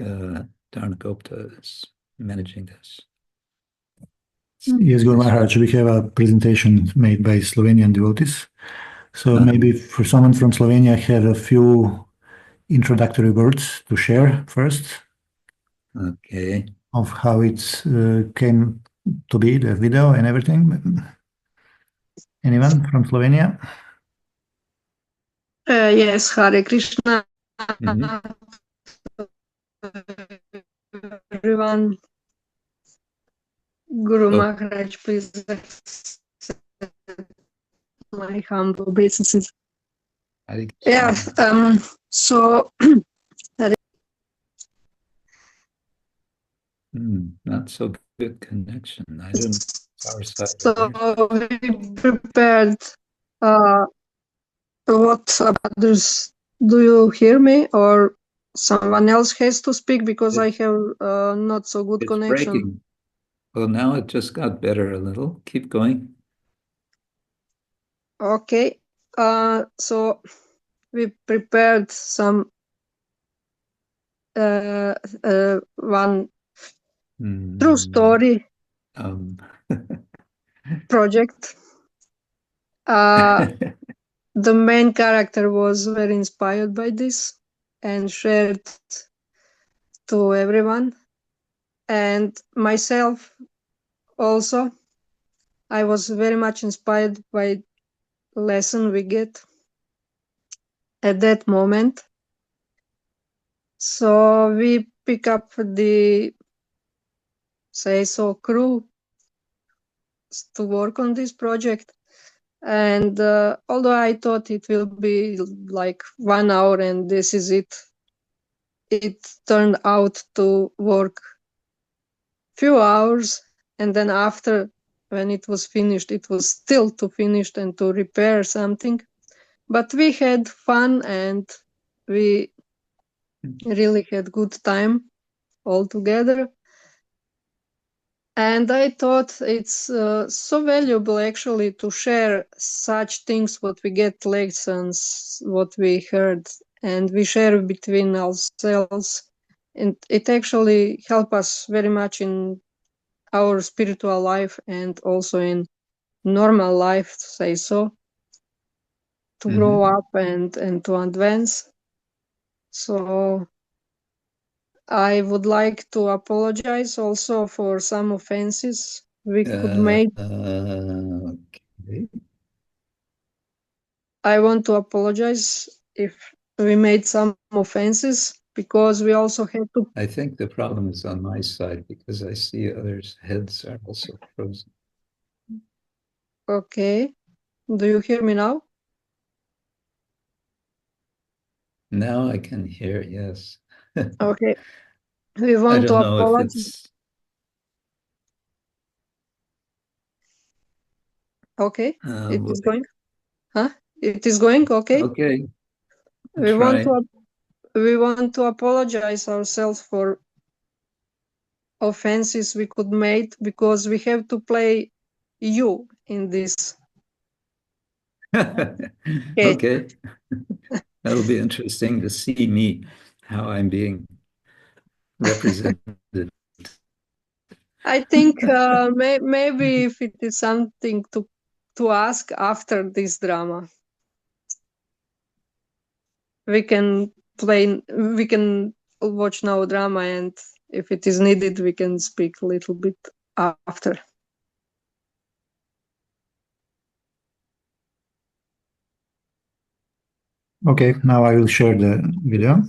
Dharma Gupta is managing this. Yes, Guru Maharaj, we have a presentation made by Slovenian devotees. So maybe for someone from Slovenia, I have a few introductory words to share first. Okay. Of how it came to be, the video and everything. Anyone from Slovenia? Yes, Hare Krishna. Everyone. Guru Maharaj, please accept my humble obeisances. Yeah, so not so good connection. I don't our side. So we prepared what others. Do you hear me or someone else has to speak because I have not so good It's connection. breaking. Well, now it just got better a little. Keep going. Okay. So we prepared some one true story project. The main character was very inspired by this and shared to everyone. And myself also, I was very much inspired by lesson we get at that moment. So we pick up the, say so, crew to work on this project. And although I thought it will be like 1 hour and this is it turned out to work few hours. And then after, when it was finished, it was still to finish and to repair something. But we had fun and we really had good time all together. And I thought it's so valuable actually to share such things, what we get lessons, what we heard, and we share between ourselves. And it actually helps us very much in our spiritual life and also in normal life, to say so, to grow up and to advance. So I would like to apologize also for some offenses we could make. Okay. I want to apologize if we made some offenses because we also had to. I think the problem is on my side because I see others' heads are also frozen. Okay. Do you hear me now? Now I can hear, yes. Okay. We I want to don't know if apologize. it's... Okay. It is going. Huh? It is going. Okay. Okay. We want to apologize ourselves for offenses we could make because we have to play you in this. Okay. That'll be interesting to see me, how I'm being represented. I think maybe if it is something to ask after this drama, we can watch now drama, and if it is needed, we can speak a little bit after. Okay, now I will share the video.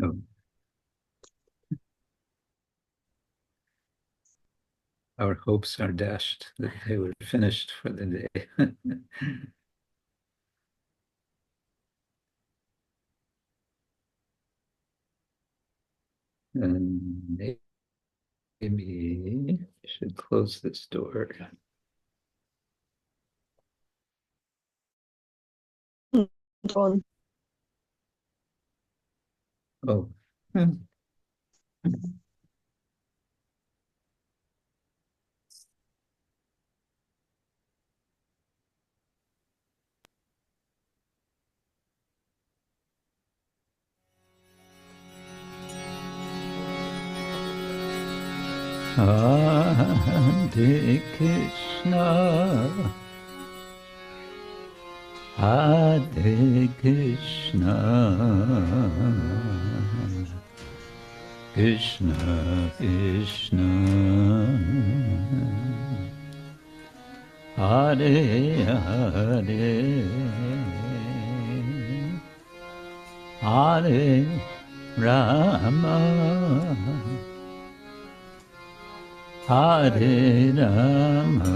Oh. Our hopes are dashed that they were finished for the day. And maybe I should close this door. Oh. Hare Krishna, Hare Krishna, Krishna Krishna, Hare Hare, Hare Rama, Hare Rama,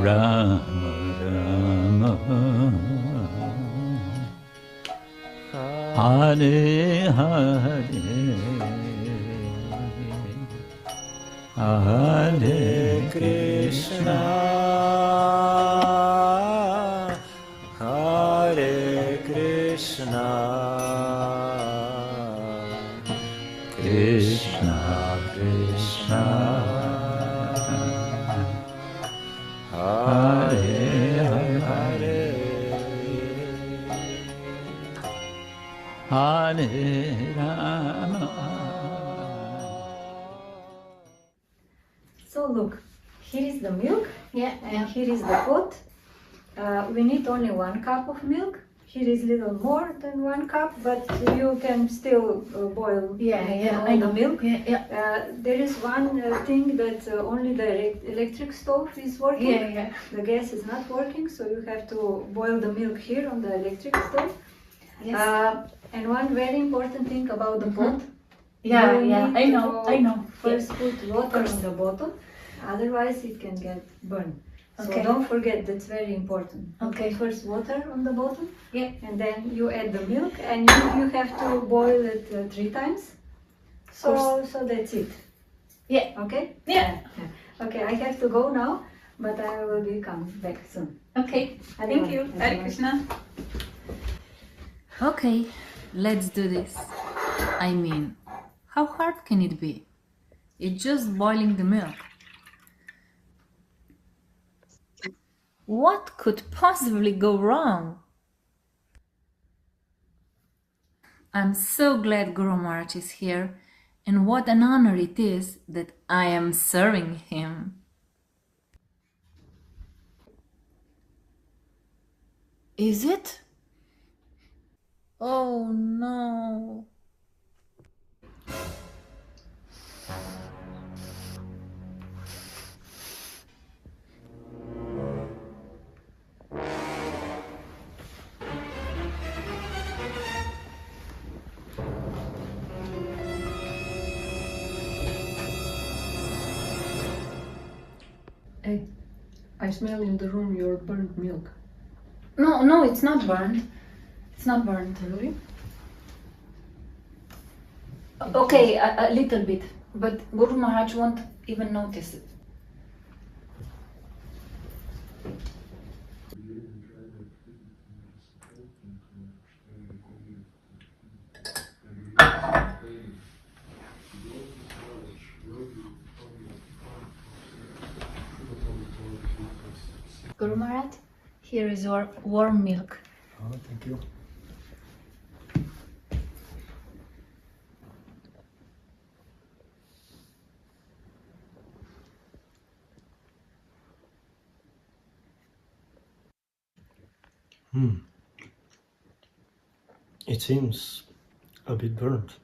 Rama Rama, Hare Hare, Hare Krishna, Hare Krishna, Krishna Krishna, Hare Hare, Hare Rama. So look, here is the milk, Yeah, and here is the pot. We need only 1 cup of milk. Here is little more than 1 cup, but you can still boil all I the know. milk. Yeah. There is one thing that only the electric stove is working. Yeah. The gas is not working, so you have to boil the milk here on the electric stove. Yes. And one very important thing about the pot. Yeah, you yeah. need I to know. First put water on the bottom, otherwise it can get burned. So Okay. don't forget, that's very important. You Okay. put first water on the bottom, Yeah. and then you add the milk, and you have to boil it 3 times. So that's it. Yeah. Okay? Yeah. Okay, I have to go now, but I will be coming back soon. Okay. Thank you. Hare Krishna. Okay, let's do this. I mean, how hard can it be? It's just boiling the milk. What could possibly go wrong? I'm so glad Guru Maharaj is here, and what an honor it is that I am serving him. Is it? Oh no. Hey, I smell in the room your burnt milk. No, it's not burned. It's not burned. Really? Okay, a little bit, but Guru Maharaj won't even notice it. Guru Maharaj, here is your warm milk. Oh, thank you. It seems a bit burnt.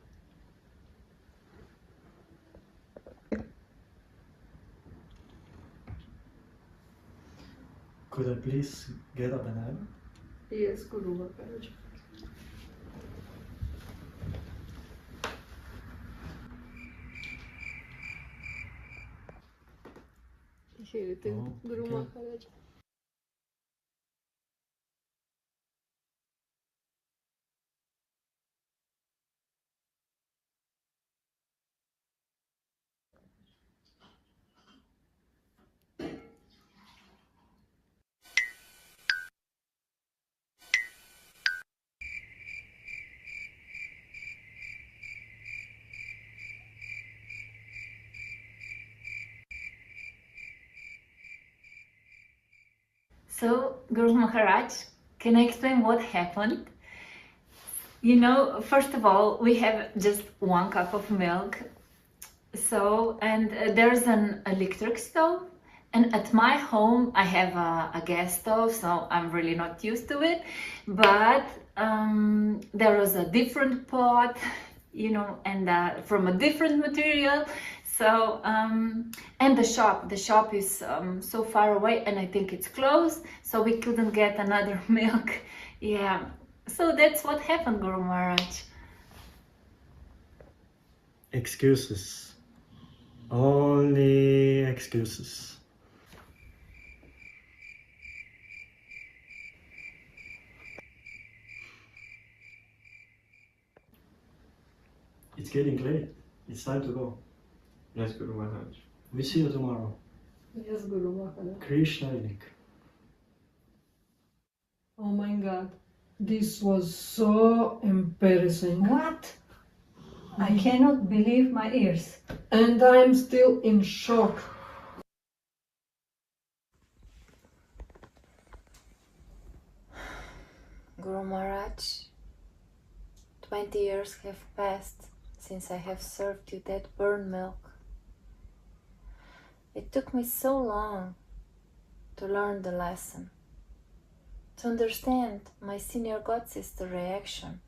Could I please get a banana? Yes, Guru Maharaj. Here it is, Oh, Guru okay. Maharaj. So, Guru Maharaj, can I explain what happened? You know, first of all, we have just 1 cup of milk. So, and there's an electric stove. And at my home, I have a gas stove, so I'm really not used to it. But there was a different pot, you know, and from a different material. So, and the shop is so far away, and I think it's closed, so we couldn't get another milk. Yeah, so that's what happened, Guru Maharaj. Excuses. Only excuses. It's getting late. It's time to go. Yes, Guru Maharaj. We see you tomorrow. Yes, Guru Maharaj. Krishna Kshetra. Oh my God, this was so embarrassing. What? I cannot believe my ears. And I'm still in shock. Guru Maharaj, 20 years have passed since I have served you that burnt milk. It took me so long to learn the lesson, to understand my senior god sister reaction,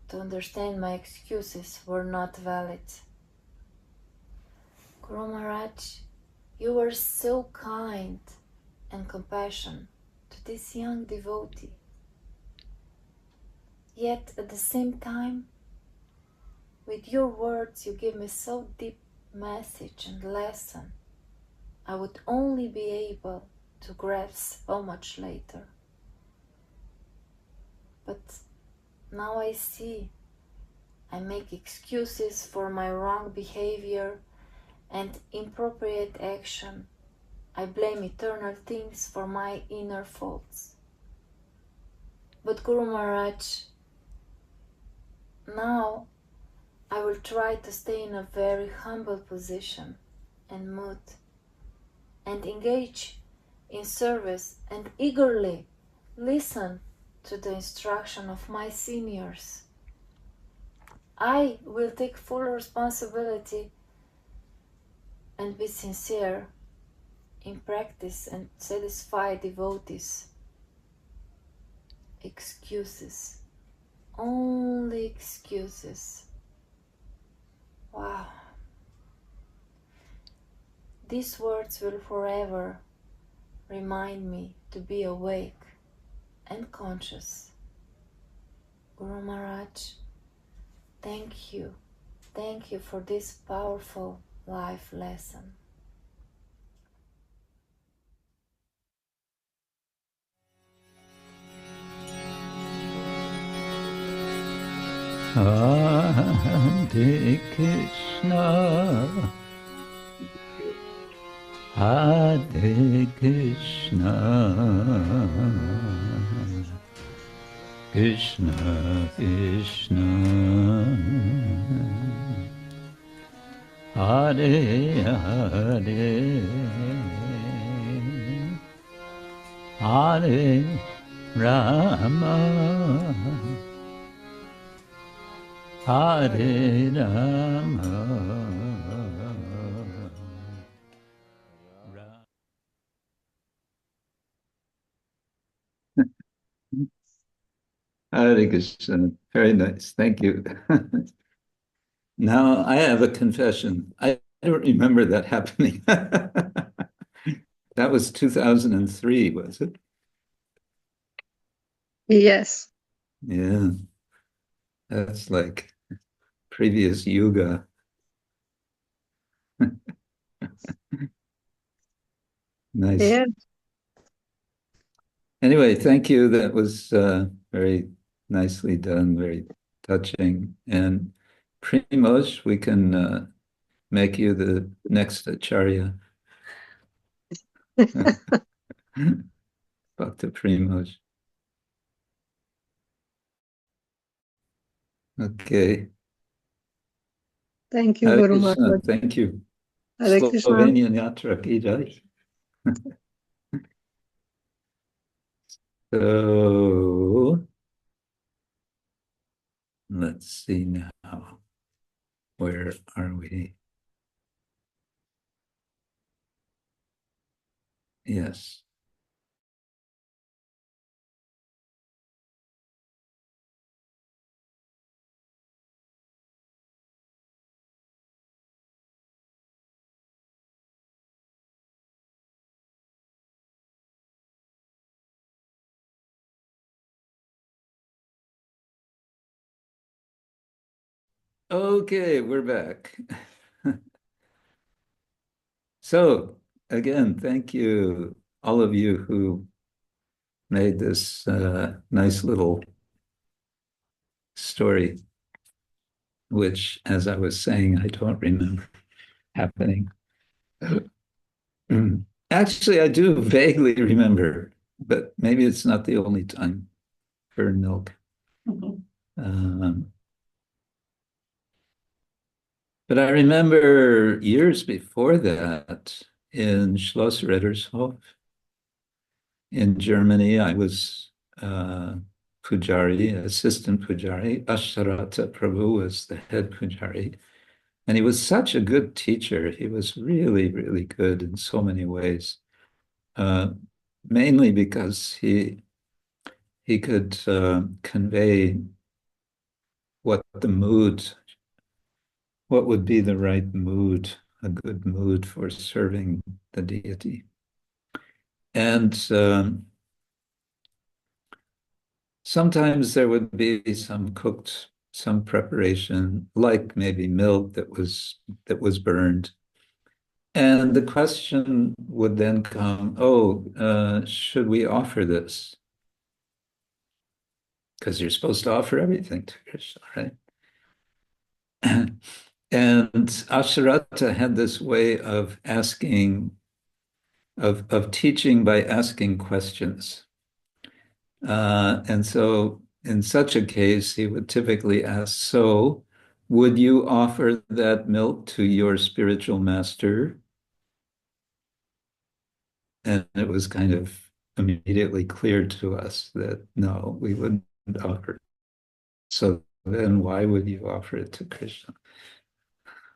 to understand my excuses were not valid. Guru Maharaj, you were so kind and compassionate to this young devotee. Yet at the same time, with your words you give me so deep message and lesson I would only be able to grasp so much later. But now I see I make excuses for my wrong behavior and inappropriate action. I blame eternal things for my inner faults. But Guru Maharaj, now I will try to stay in a very humble position and mood and engage in service and eagerly listen to the instruction of my seniors. I will take full responsibility and be sincere in practice and satisfy devotees. Excuses, only excuses. Wow. These words will forever remind me to be awake and conscious. Guru Maharaj, thank you. Thank you for this powerful life lesson. Hare Krishna, Hare Krishna, Krishna Krishna, Hare Hare, Hare Rama, Hare Rama, Hare Krishna. Very nice. Thank you. Now I have a confession. I don't remember that happening. That was 2003, was it? Yes. Yeah. That's like previous yuga. Nice. Yeah. Anyway, thank you. That was very nicely done, very touching. And Primoz, we can make you the next Acharya. Bhakta Primoz. Okay. Thank you, Hare Guru Krishna. Maharaj. Thank you. Hare Krishna. Slovenian Yatra ki jai. So let's see now. Where are we? Yes. Okay, we're back. So again, thank you, all of you who made this nice little story which, as I was saying, I don't remember happening. Actually, I do vaguely remember, but maybe it's not the only time for milk. But I remember years before that in Schloss Rettershof in Germany, I was Pujari, assistant Pujari. Asharata Prabhu was the head Pujari. And he was such a good teacher. He was really, really good in so many ways. Mainly because he could convey what would be the right mood, a good mood for serving the deity. And sometimes there would be some preparation, like maybe milk that was burned. And the question would then come, should we offer this? Because you're supposed to offer everything to Krishna, right? And Asharata had this way of asking, of teaching by asking questions. And so in such a case, he would typically ask, so would you offer that milk to your spiritual master? And it was kind of immediately clear to us that no, we wouldn't offer it. So then why would you offer it to Krishna?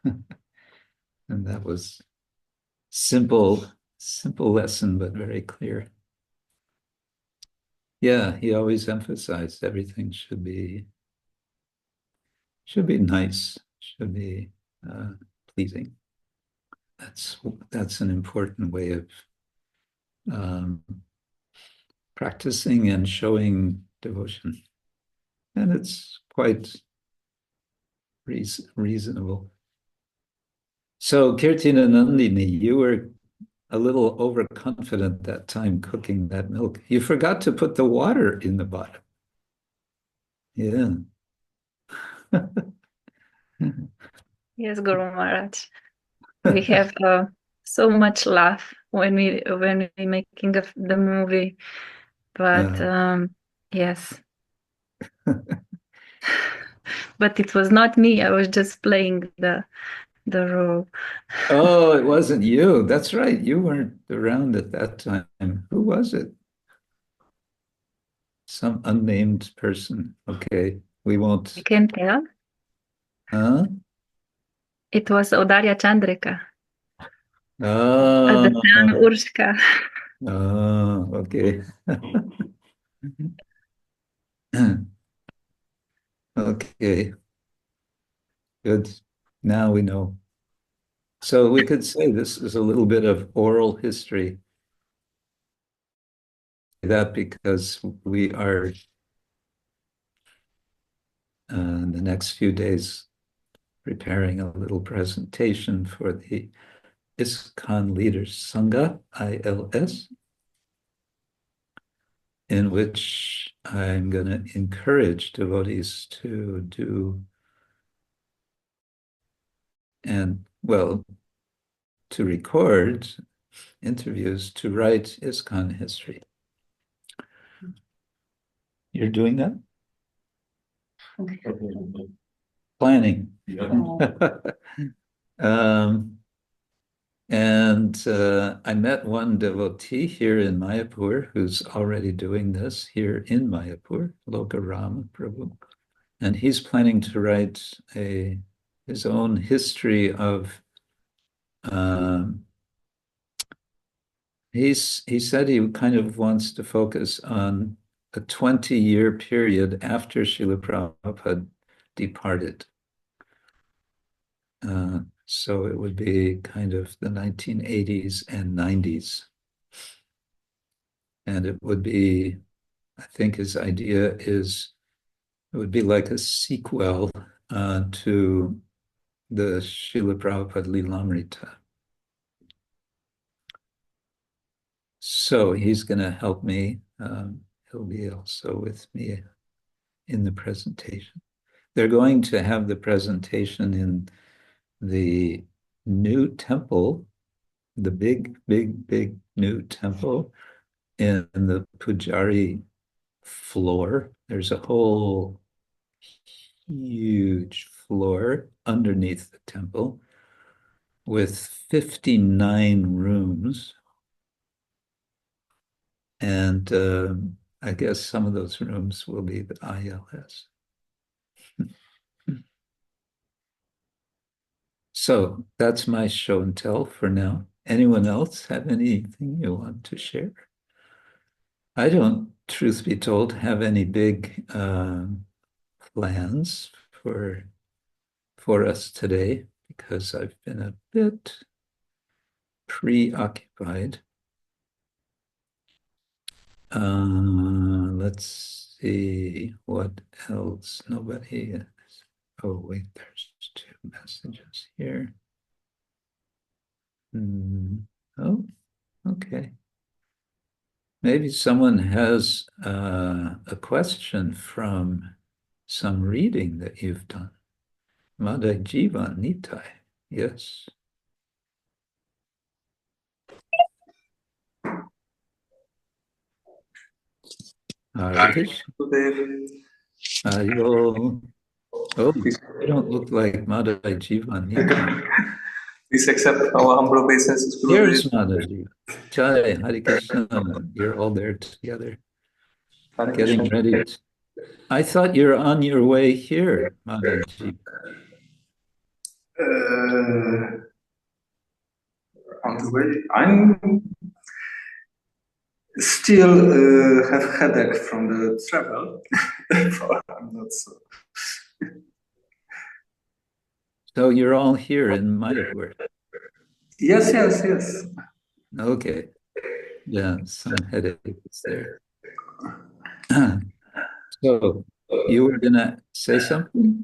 And that was simple lesson, but very clear. Yeah, he always emphasized everything should be nice, should be pleasing. That's an important way of practicing and showing devotion. And it's quite reasonable. So, Kirtina Nandini, you were a little overconfident that time cooking that milk. You forgot to put the water in the bottom. Yeah. Yes, Guru Maharaj. We have so much laugh when we making the movie, but yes. But it was not me. I was just playing the role. Oh, it wasn't you. That's right. You weren't around at that time. Who was it? Some unnamed person. Okay, we won't. You can tell. Huh? It was Odarya Candrika. Oh, At the town Urshka. oh, okay. Okay, good. Now we know. So we could say this is a little bit of oral history. That because we are the next few days preparing a little presentation for the ISKCON Leaders Sanga, ILS, in which I'm going to encourage devotees to do to record interviews, to write ISKCON history. You're doing that? Planning. And I met one devotee here in Mayapur who's already doing this here in Mayapur, Lokarama Prabhu. And he's planning to write his own history of he said he kind of wants to focus on a 20-year period after Srila Prabhupada departed. So it would be kind of the 1980s and 90s. And it would be, I think his idea is, it would be like a sequel to the Srila Prabhupada Lilamrita. So he's going to help me. He'll be also with me in the presentation. they're going to have the presentation in the new temple, the big new temple in the Pujari floor. There's a whole huge floor underneath the temple with 59 rooms. And I guess some of those rooms will be the ILS. So that's my show and tell for now. Anyone else have anything you want to share? I don't, truth be told, have any big plans for us today because I've been a bit preoccupied. Let's see what else. Nobody is. Oh, wait, there's 2 messages here. Oh, okay. Maybe someone has a question from some reading that you've done. mahā-jñāna, yes. Oh, you don't look like mahā-jñāna. Please accept our humble obeisances. Here's mahā-jñāna. Jai, Hare Krishna. You're all there together. Getting ready. I thought you're on your way here, mahā-jñāna. On the way, I'm still have headache from the travel. I'm not so. So you're all here in Mayapur? Yes. Okay. Yeah, some headaches there. So you were gonna say something?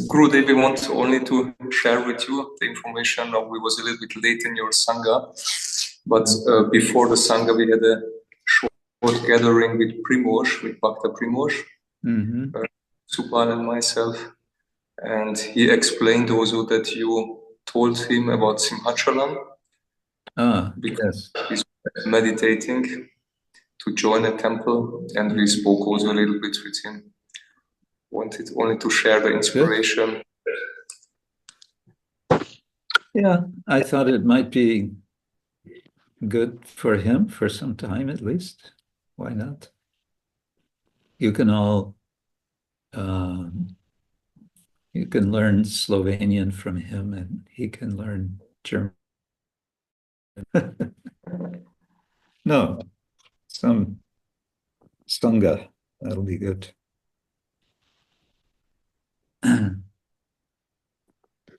Gurudev, we want only to share with you the information. We was a little bit late in your Sanga, but before the Sanga we had a short gathering with Primož, with Bhakta Primož, Supal and myself. And he explained also that you told him about Simhachalam. Because he's meditating to join a temple, and we spoke also a little bit with him. Wanted only to share the inspiration. Yeah, I thought it might be good for him for some time at least. Why not? You can all you can learn Slovenian from him, and he can learn German. No, some Sanga, that'll be good.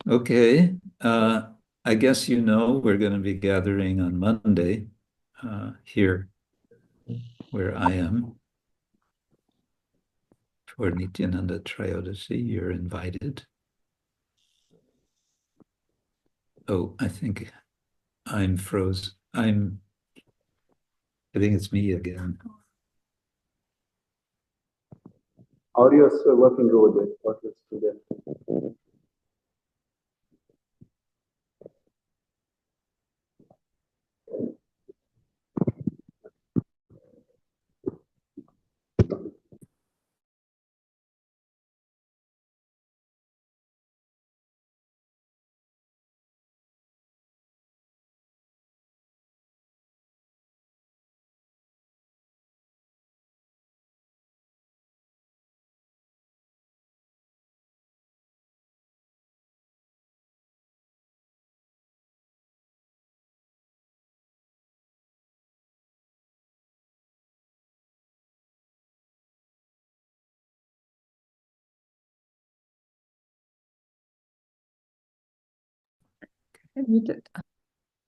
Okay, I guess you know we're going to be gathering on Monday here where I am for Nityananda Trayodasi. You're invited. Oh, I think I'm frozen. I think it's me again. Audio is working over there. What is today?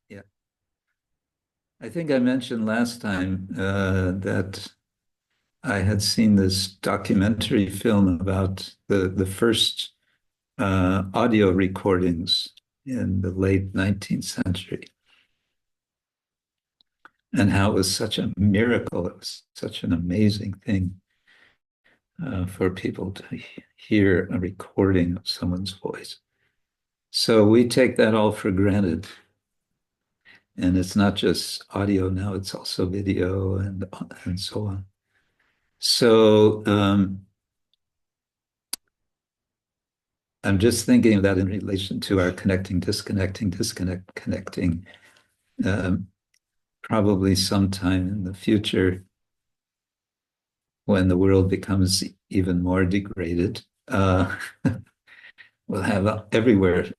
Yeah. I think I mentioned last time that I had seen this documentary film about the first audio recordings in the late 19th century, and how it was such a miracle. It was such an amazing thing for people to hear a recording of someone's voice. So we take that all for granted. And it's not just audio now, it's also video and so on. So I'm just thinking of that in relation to our connecting, disconnecting, connecting. Probably sometime in the future, when the world becomes even more degraded, we'll have everywhere,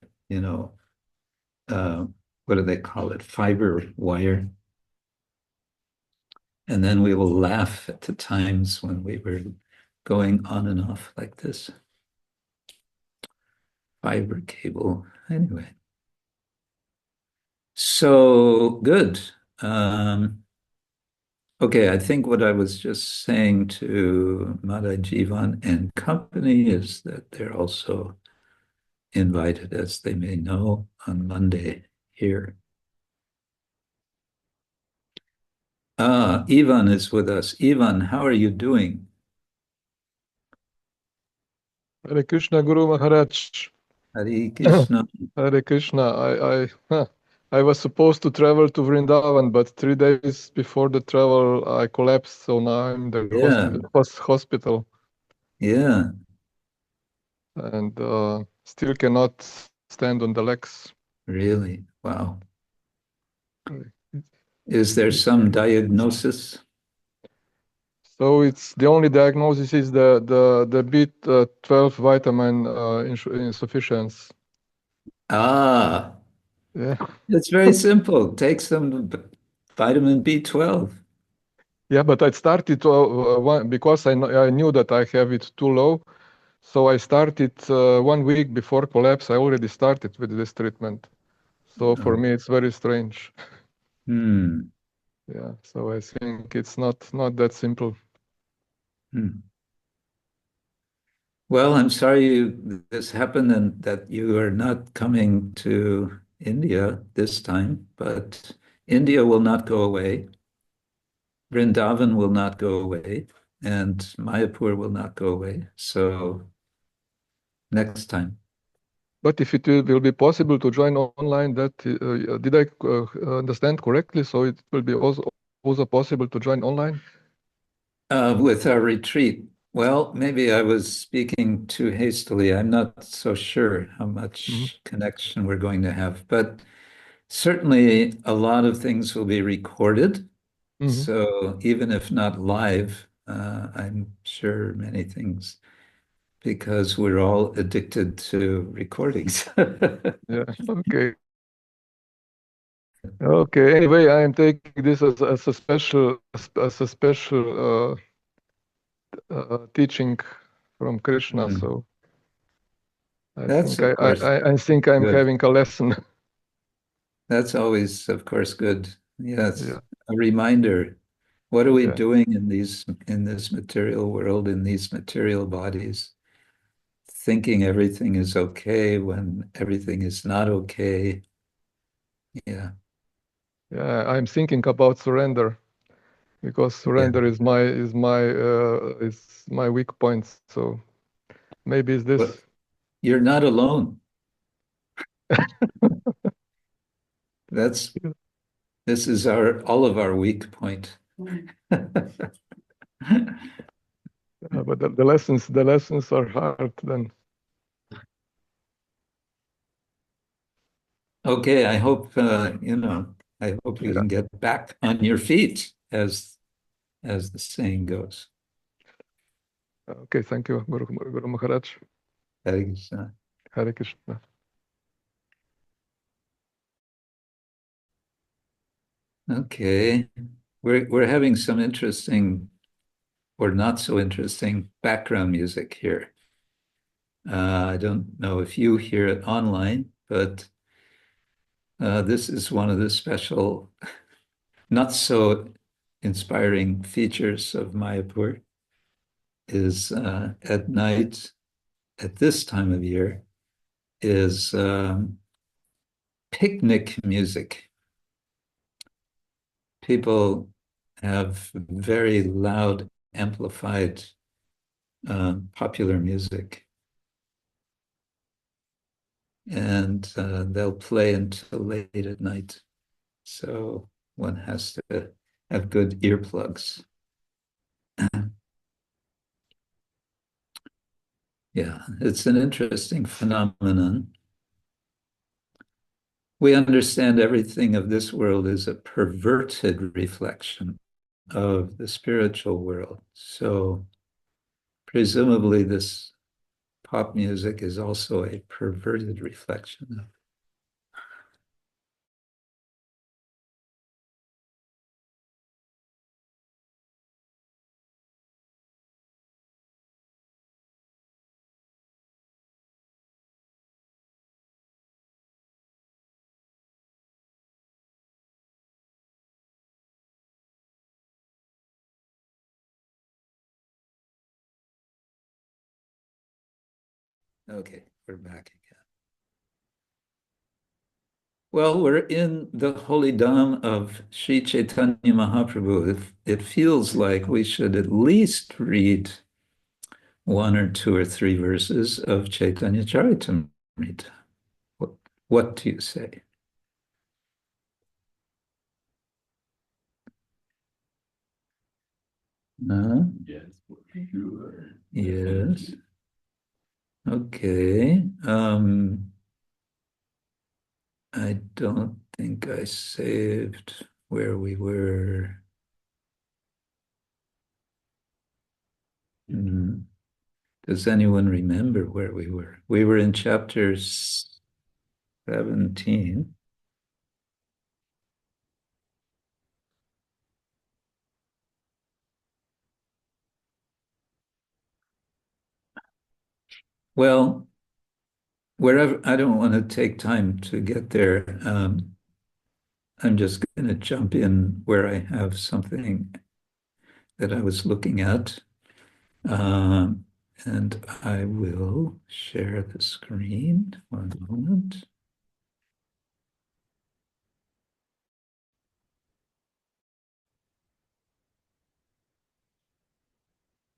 what do they call it? Fiber wire. And then we will laugh at the times when we were going on and off like this. Fiber cable. Anyway. So good. Okay, I think what I was just saying to Madai Jivan and company is that they're also invited, as they may know, on Monday here. Ivan is with us. Ivan, how are you doing? Hare Krishna, Guru Maharaj. Hare Krishna. Hare Krishna. I was supposed to travel to Vrindavan, but 3 days before the travel, I collapsed. So now I'm in the hospital. Yeah. And still cannot stand on the legs. Really? Wow. Is there some diagnosis? So it's the only diagnosis is the B12 vitamin insufficiency. Yeah. It's very simple. Take some vitamin B12. Yeah, but I started because I knew that I have it too low. So I started 1 week before collapse. I already started with this treatment. So for me, it's very strange. Yeah, so I think it's not that simple. Well, I'm sorry this happened and that you are not coming to India this time, but India will not go away. Vrindavan will not go away, and Mayapur will not go away. So next time. But if it will be possible to join online, that did I understand correctly? So it will be also possible to join online? With our retreat. Well, maybe I was speaking too hastily. I'm not so sure how much connection we're going to have, but certainly a lot of things will be recorded. So even if not live, I'm sure many things, because we're all addicted to recordings. Yeah, okay. Okay, anyway, I am taking this as a special teaching from Krishna. So I think I'm having a lesson. That's always, of course, good. Yes, a reminder. What are we doing in this material world, in these material bodies? Thinking everything is okay when everything is not okay. Yeah. Yeah, I'm thinking about surrender, because surrender is my weak point. So maybe it's this. But you're not alone. This is all of our weak point. But the lessons are hard then. Okay, I hope I hope you can get back on your feet, as the saying goes. Okay, thank you, Guru Maharaj. Hare Krishna. Hare Krishna. Okay, we're having some interesting or not so interesting background music here. I don't know if you hear it online, but this is one of the special, not so inspiring features of Mayapur, is at night, at this time of year, is picnic music. People have very loud, amplified popular music. And they'll play until late at night. So one has to have good earplugs. Yeah, it's an interesting phenomenon. We understand everything of this world is a perverted reflection of the spiritual world. So presumably this pop music is also a perverted reflection of. Okay, we're back again. Well, we're in the holy Dham of Sri Chaitanya Mahaprabhu. It feels like we should at least read 1 or 2 or 3 verses of Chaitanya-charitamrita. What do you say? Yes, for sure. Yes. Okay. I don't think I saved where we were. Does anyone remember where we were? We were in chapter 17. Well, wherever, I don't want to take time to get there. I'm just going to jump in where I have something that I was looking at. And I will share the screen. 1 moment.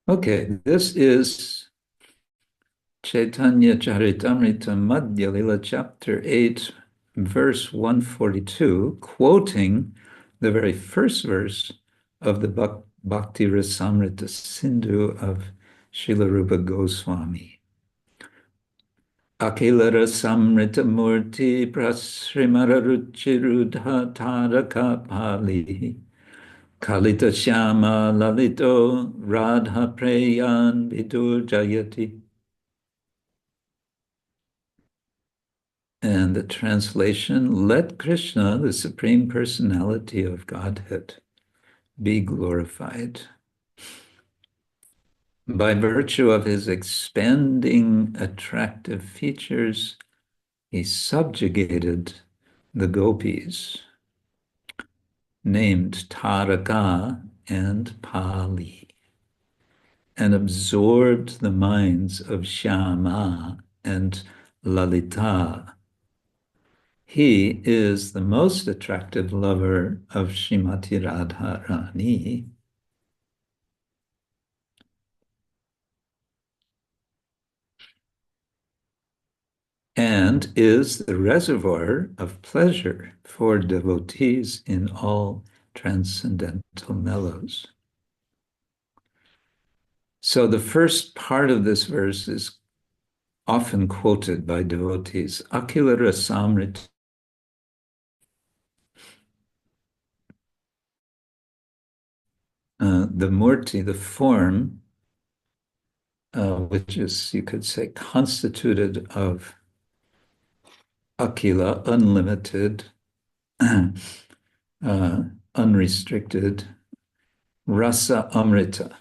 Okay, this is Chaitanya-charitamrita Madhya Lila, chapter 8, verse 142, quoting the very first verse of the Bhakti Rasamrita Sindhu of Srila Rupa Goswami. Akila Rasamrita Murti Prasrimara Ruchirudha Taraka Pali Kalita Shyama Lalito Radha Preyan Vidur Jayati. And the translation, let Krishna, the Supreme Personality of Godhead, be glorified. By virtue of his expanding attractive features, he subjugated the gopis, named Taraka and Pali, and absorbed the minds of Shyama and Lalita. He is the most attractive lover of Srimati Radharani. And is the reservoir of pleasure for devotees in all transcendental mellows. So the first part of this verse is often quoted by devotees. Akila Rasamrita. The murti, the form, which is, you could say, constituted of akila, unlimited, unrestricted, rasa amrita,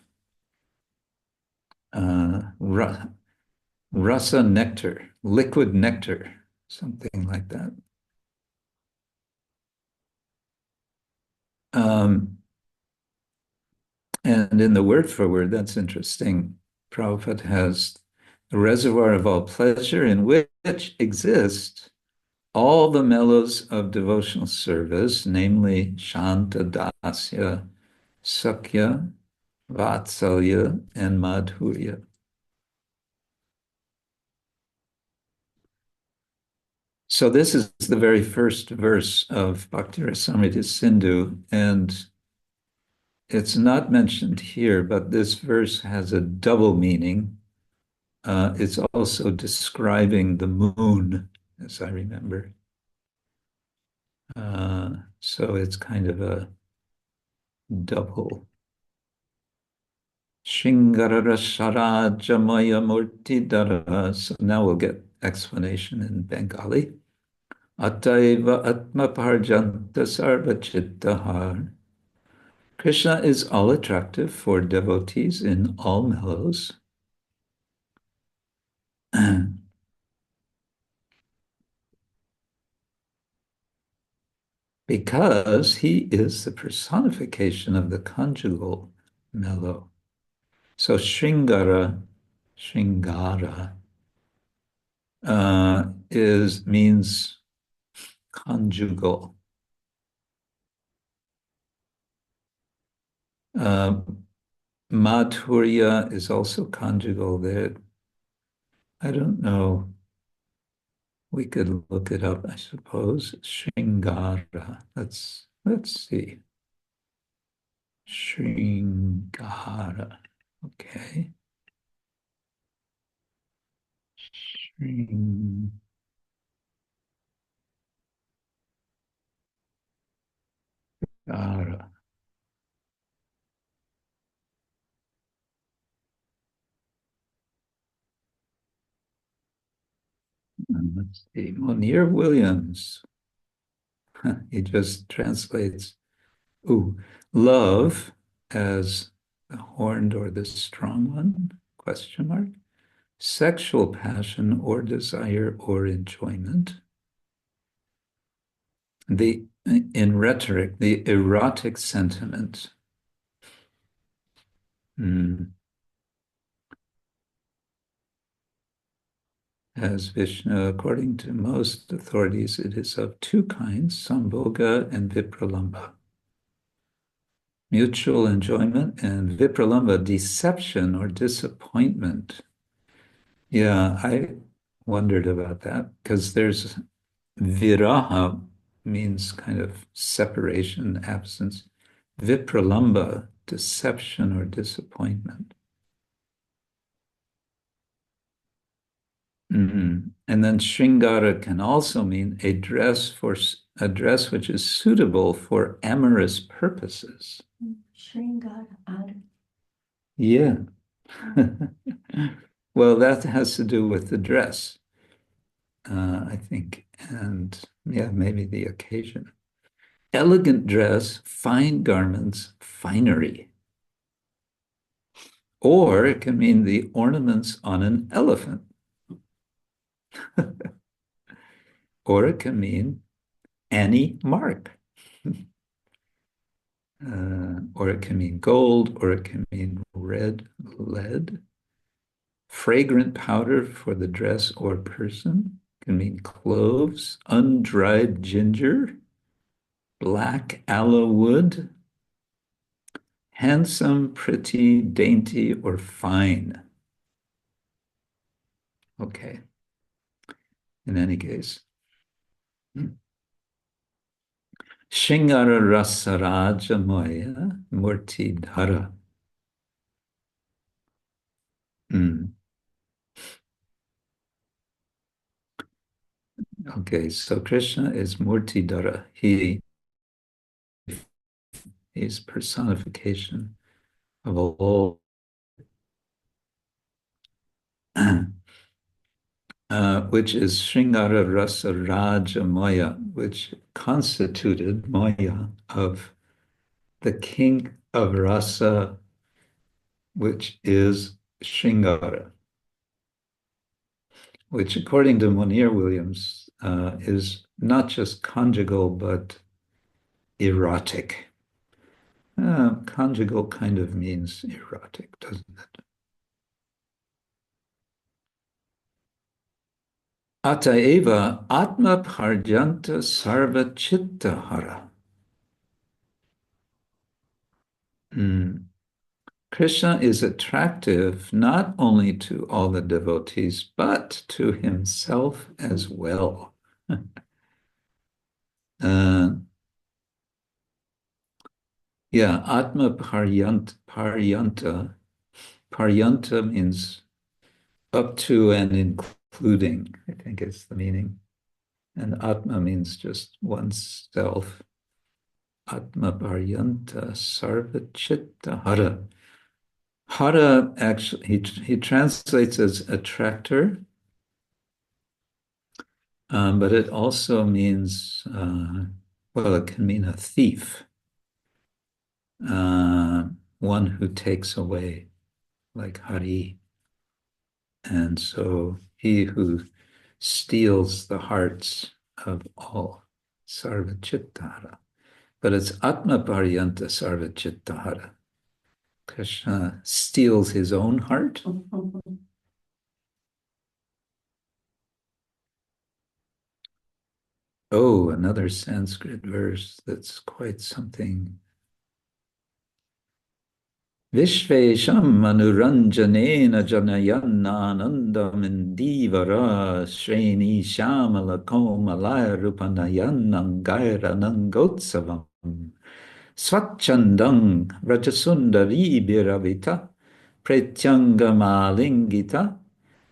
rasa nectar, liquid nectar, something like that. And in the word for word, that's interesting. Prabhupada has the reservoir of all pleasure in which exist all the mellows of devotional service, namely Shanta, Dasya, Sakya, Vatsalya, and Madhurya. So this is the very first verse of Bhakti Rasamrita Sindhu, and it's not mentioned here, but this verse has a double meaning. It's also describing the moon, as I remember. So it's kind of a double. Shingarara Sharaja Maya Murtidara. So now we'll get explanation in Bengali. Ataiva Atma Parjanta Sarva Chittahar. Krishna is all attractive for devotees in all mellows. Because he is the personification of the conjugal mellow. So Shringara means conjugal. Madhurya is also conjugal. There, I don't know. We could look it up, I suppose. Shringara. Let's see. Shringara. Okay. Shringara. Let's see. Monier Williams. He just translates love as the horned or the strong one, question mark. Sexual passion or desire or enjoyment. In rhetoric, the erotic sentiment. As Vishnu, according to most authorities, it is of two kinds, sambhoga and vipralambha. Mutual enjoyment and vipralambha, deception or disappointment. Yeah, I wondered about that because there's viraha means kind of separation, absence. Vipralambha, deception or disappointment. And then Shringara can also mean a dress which is suitable for amorous purposes. Shringara. Yeah. Well, that has to do with the dress, I think, and yeah, maybe the occasion. Elegant dress, fine garments, finery. Or it can mean the ornaments on an elephant. Or it can mean Annie Mark. Or it can mean gold, or it can mean red lead. Fragrant powder for the dress or person. It can mean cloves, undried ginger, black aloe wood, handsome, pretty, dainty, or fine. Okay. In any case. Shingara Rasaraja Maya Murti Dhara. Okay, so Krishna is Murti Dhara. He is personification of all. Which is Shringara Rasa Raja Maya, which constituted Maya of the king of Rasa, which is Shringara, which according to Monier Williams is not just conjugal, but erotic. Conjugal kind of means erotic, doesn't it? Ataeva Atma Parjanta Sarva Chittahara. Krishna is attractive not only to all the devotees, but to himself as well. Yeah, Atma Paryanta. Paryanta means up to and including, I think is the meaning. And Atma means just oneself. Atma Paryanta Sarvachitta Hara. Hara actually, he translates as attractor, but it also means, well, it can mean a thief, one who takes away, like Hari. And so he who steals the hearts of all, Sarvachittara. But it's Atma Paryanta Sarvachittara. Krishna steals his own heart. Oh, another Sanskrit verse that's quite something. Vishvesham manuranjanena janayananandam indivara shreni shamala komalaya rupanayanam gairanangotsavam swachandang rajasundari biravita pretyangamalingita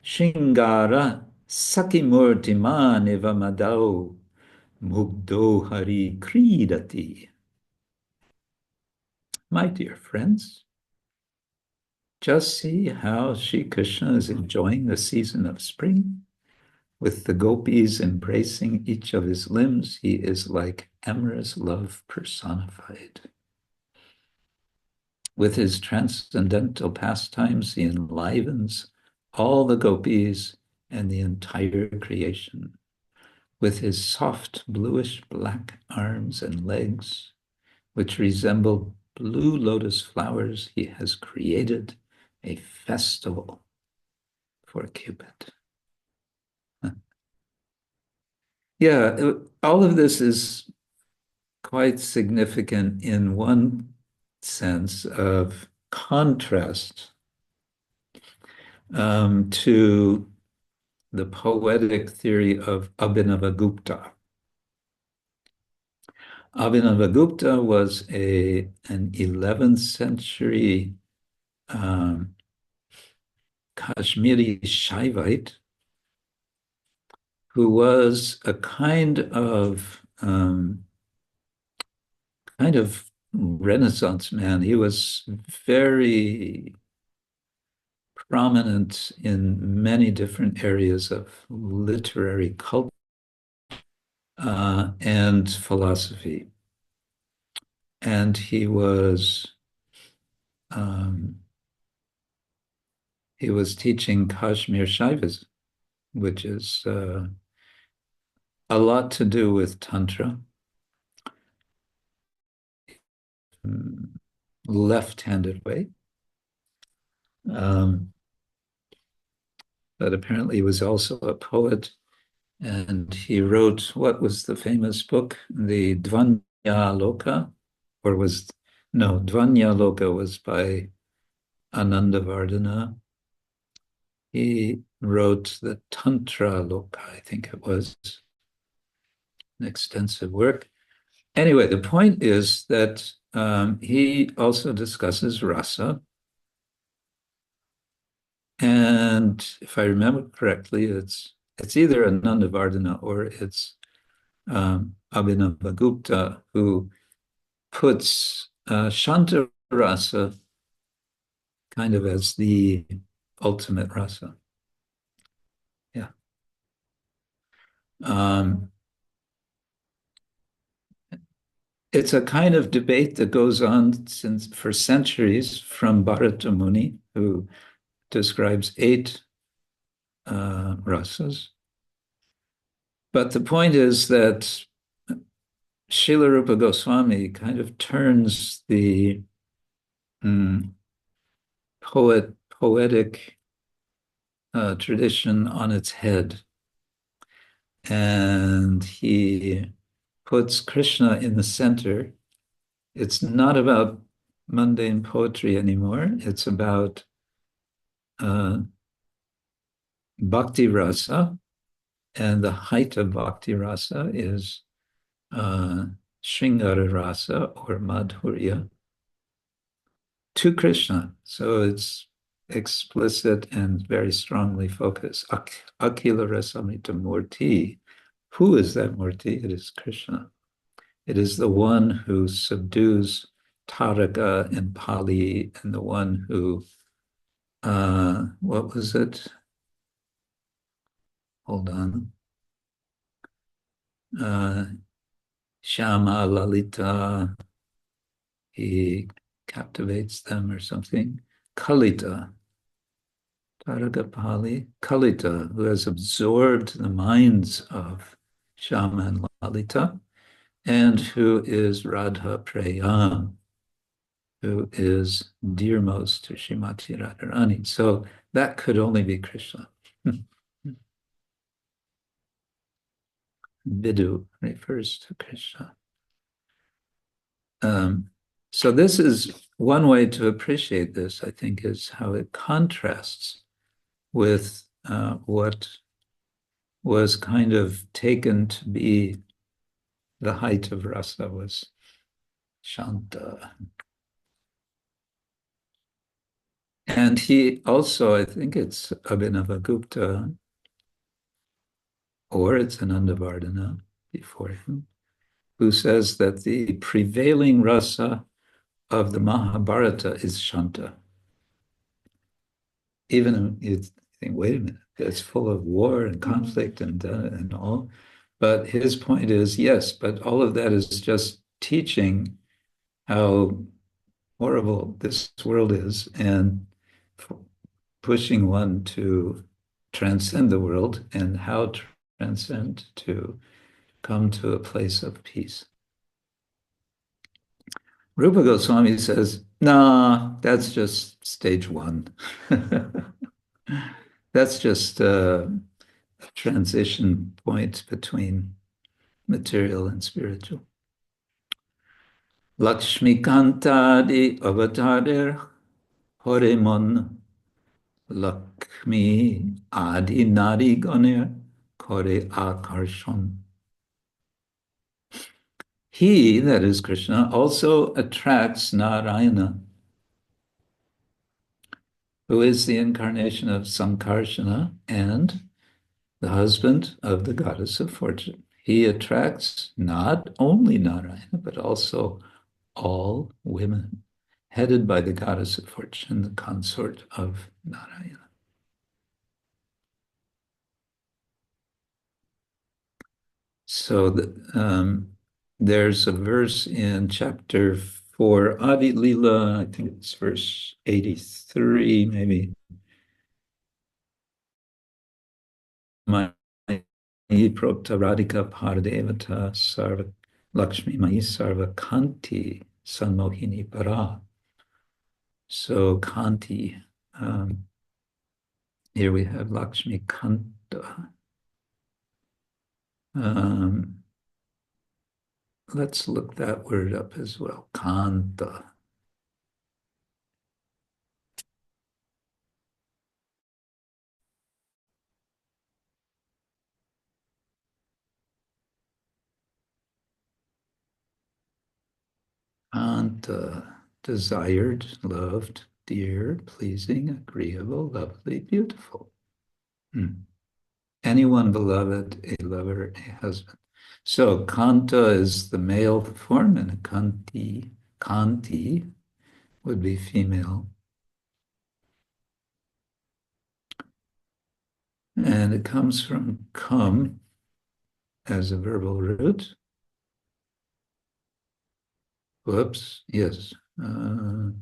shingara sakimurtimaniva madau mugdo hari kridati. My dear friends, just see how Sri Krishna is enjoying the season of spring. With the gopis embracing each of his limbs, he is like amorous love personified. With his transcendental pastimes, he enlivens all the gopis and the entire creation. With his soft bluish-black arms and legs, which resemble blue lotus flowers, he has created a festival for Cupid. Yeah, all of this is quite significant in one sense of contrast to the poetic theory of Abhinavagupta. Abhinavagupta was an 11th century Kashmiri Shaivite who was a kind of Renaissance man. He was very prominent in many different areas of literary culture and philosophy. And he was teaching Kashmir Shaivism, which is a lot to do with Tantra. Left-handed way. But apparently he was also a poet, and he wrote, what was the famous book? The Dvanya-loka, Dvanya-loka was by Anandavardhana. He wrote the Tantra-loka, I think it was, an extensive work. Anyway, the point is that he also discusses rasa. And if I remember correctly, it's either Anandavardhana or it's Abhinavagupta who puts Shanta rasa kind of as the ultimate rasa. Yeah. It's a kind of debate that goes on for centuries from Bharata Muni, who describes 8 rasas. But the point is that Srila Rupa Goswami kind of turns the poetic tradition on its head. And he puts Krishna in the center. It's not about mundane poetry anymore. It's about bhakti rasa, And the height of bhakti rasa is Shringara rasa or madhurya to Krishna. So it's explicit and very strongly focused. Akila rasamrita murti. Who is that murti? It is Krishna. It is the one who subdues Taraka in Pali and the one who, what was it? Hold on. Shama Lalita, he captivates them or something. Kalita, Taraka Pali, Kalita, who has absorbed the minds of Shama and Lalita, and who is Radha Prema, who is dearmost to Srimati Radharani. So that could only be Krishna. Vidu refers to Krishna. So this is one way to appreciate this, I think, is how it contrasts with what was kind of taken to be the height of rasa was Shanta. And he also, I think it's Abhinavagupta, or it's Anandavardhana before him, who says that the prevailing rasa of the Mahabharata is Shanta. Even you think, wait a minute, it's full of war and conflict and all. But his point is, yes, but all of that is just teaching how horrible this world is and pushing one to transcend the world and how to transcend to come to a place of peace. Rupa Goswami says, nah, that's just stage one. That's just a transition point between material and spiritual. Lakshmikantadi avatarir horemon Lakshmi adi nari ganir kore akarshon. He, that is Krishna, also attracts Narayana, who is the incarnation of Sankarshana and the husband of the goddess of fortune. He attracts not only Narayana, but also all women, headed by the goddess of fortune, the consort of Narayana. So there's a verse in chapter 4, Adi Lila, I think it's verse 83, maybe. Prokta Radhika Pardevata Sarva Lakshmi Mai Sarva Kanti Sanmohini Para. So Kanti, here we have Lakshmi Kanta. Let's look that word up as well, Kanta. Kanta, desired, loved, dear, pleasing, agreeable, lovely, beautiful. Anyone beloved, a lover, a husband. So Kanta is the male form and Kanti would be female. And it comes from come as a verbal root. Whoops, yes. Oh,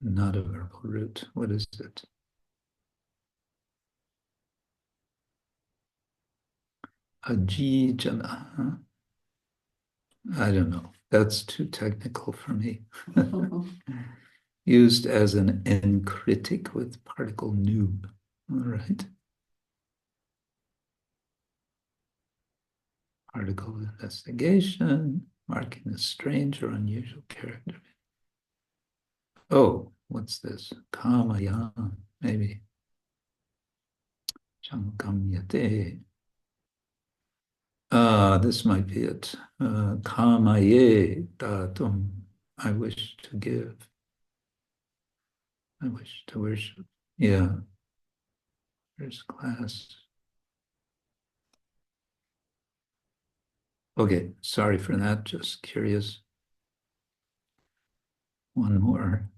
not a verbal root. What is it? Ajijana. Huh? I don't know. That's too technical for me. Used as an encritic with particle noob. All right. Article of investigation, marking a strange or unusual character. Oh, what's this? Kamaya, maybe. Chankamyate. This might be it. Kamaye datum. I wish to give. I wish to worship. Yeah. First class. Okay, sorry for that, just curious. One more.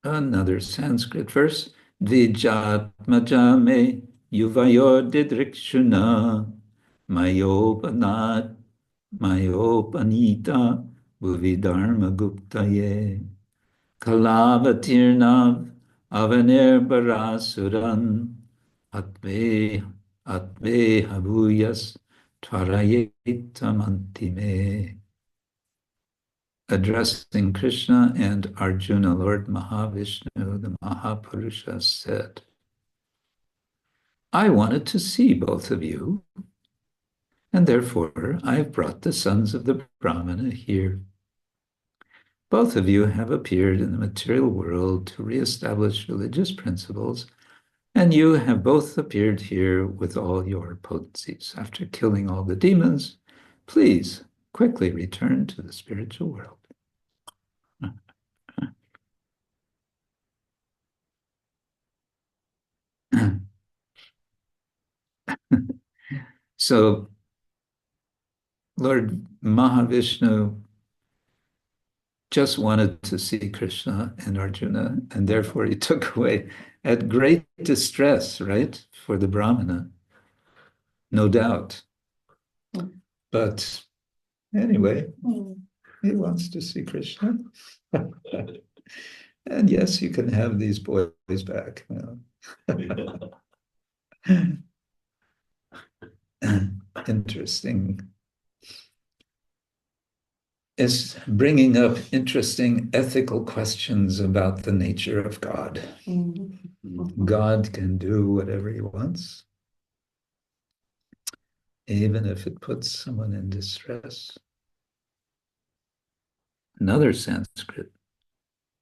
Another Sanskrit verse. Vijatmajame yuvayor didrikshuna mayopanita bhuvidharma guptaye kalavatirnav avanir barasuran atve havuyas tvarayettamantime. Addressing Krishna and Arjuna, Lord Mahavishnu, the Mahapurusha, said, I wanted to see both of you, and therefore I have brought the sons of the Brahmana here. Both of you have appeared in the material world to reestablish religious principles, and you have both appeared here with all your potencies. After killing all the demons, please quickly return to the spiritual world. So, Lord Mahavishnu just wanted to see Krishna and Arjuna, and therefore he took away at great distress, right, for the Brahmana, no doubt. But anyway, he wants to see Krishna. And yes, you can have these boys back. Interesting. It's bringing up interesting ethical questions about the nature of God. God can do whatever he wants, even if it puts someone in distress. Another Sanskrit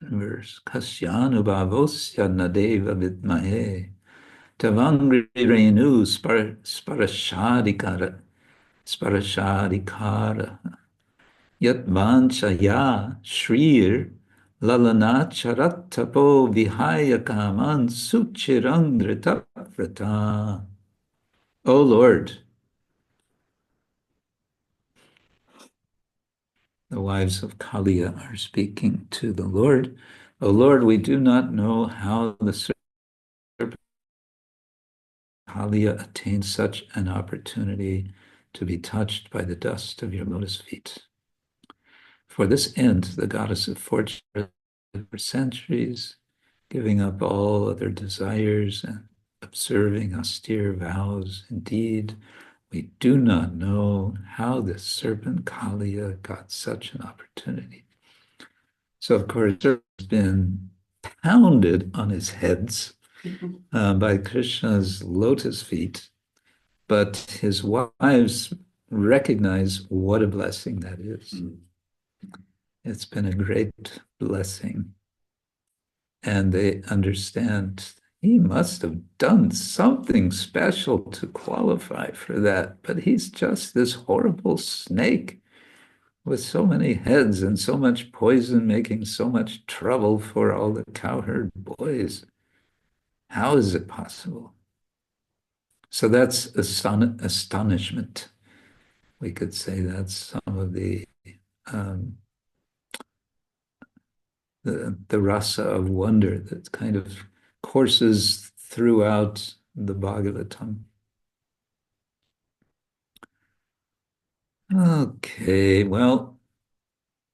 verse, Kasyanubhavosya nadeva vidmahe tavangri renu sparashadikara yat vanchaya shrir lalanacharat-tapo vihaya kaman suchirandrita-vrata. O Lord, the wives of Kaliya are speaking to the Lord. O Lord, we do not know how the serpent Kaliya attained such an opportunity to be touched by the dust of your lotus feet. For this end, the goddess of fortune for centuries, giving up all other desires and observing austere vows. Indeed, we do not know how the serpent Kaliya got such an opportunity. So, of course, the serpent has been pounded on his heads by Krishna's lotus feet, but his wives recognize what a blessing that is. It's been a great blessing. And they understand he must have done something special to qualify for that, but he's just this horrible snake with so many heads and so much poison, making so much trouble for all the cowherd boys. How is it possible? So that's astonishment. We could say that's some of the rasa of wonder that kind of courses throughout the Bhagavatam. Okay, well,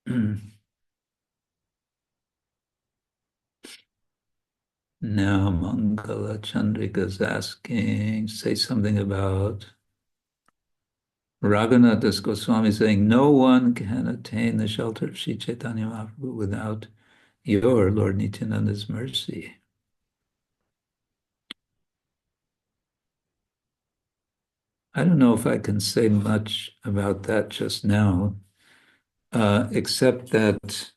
now Mangala Candrika is asking, say something about Raghunath Das Goswami saying, no one can attain the shelter of Sri Chaitanya Mahaprabhu without your Lord Nityananda's mercy. I don't know if I can say much about that just now, except that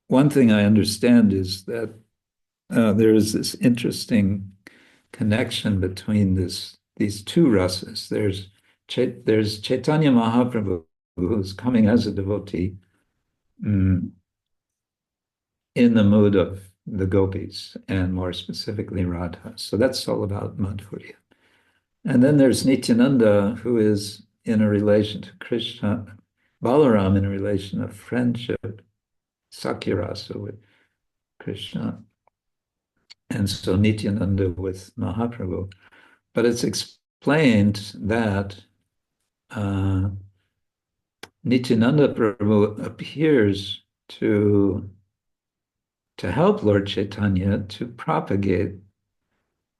one thing I understand is that there is this interesting connection between these two rasas. There's Chaitanya Mahaprabhu, who's coming as a devotee in the mood of the gopis, and more specifically Radha. So that's all about Madhurya. And then there's Nityananda, who is in a relation to Krishna, Balaram in a relation of friendship, Sakyarasa with Krishna, and so Nityananda with Mahaprabhu. But it's explained that Nityananda Prabhu appears to help Lord Chaitanya to propagate,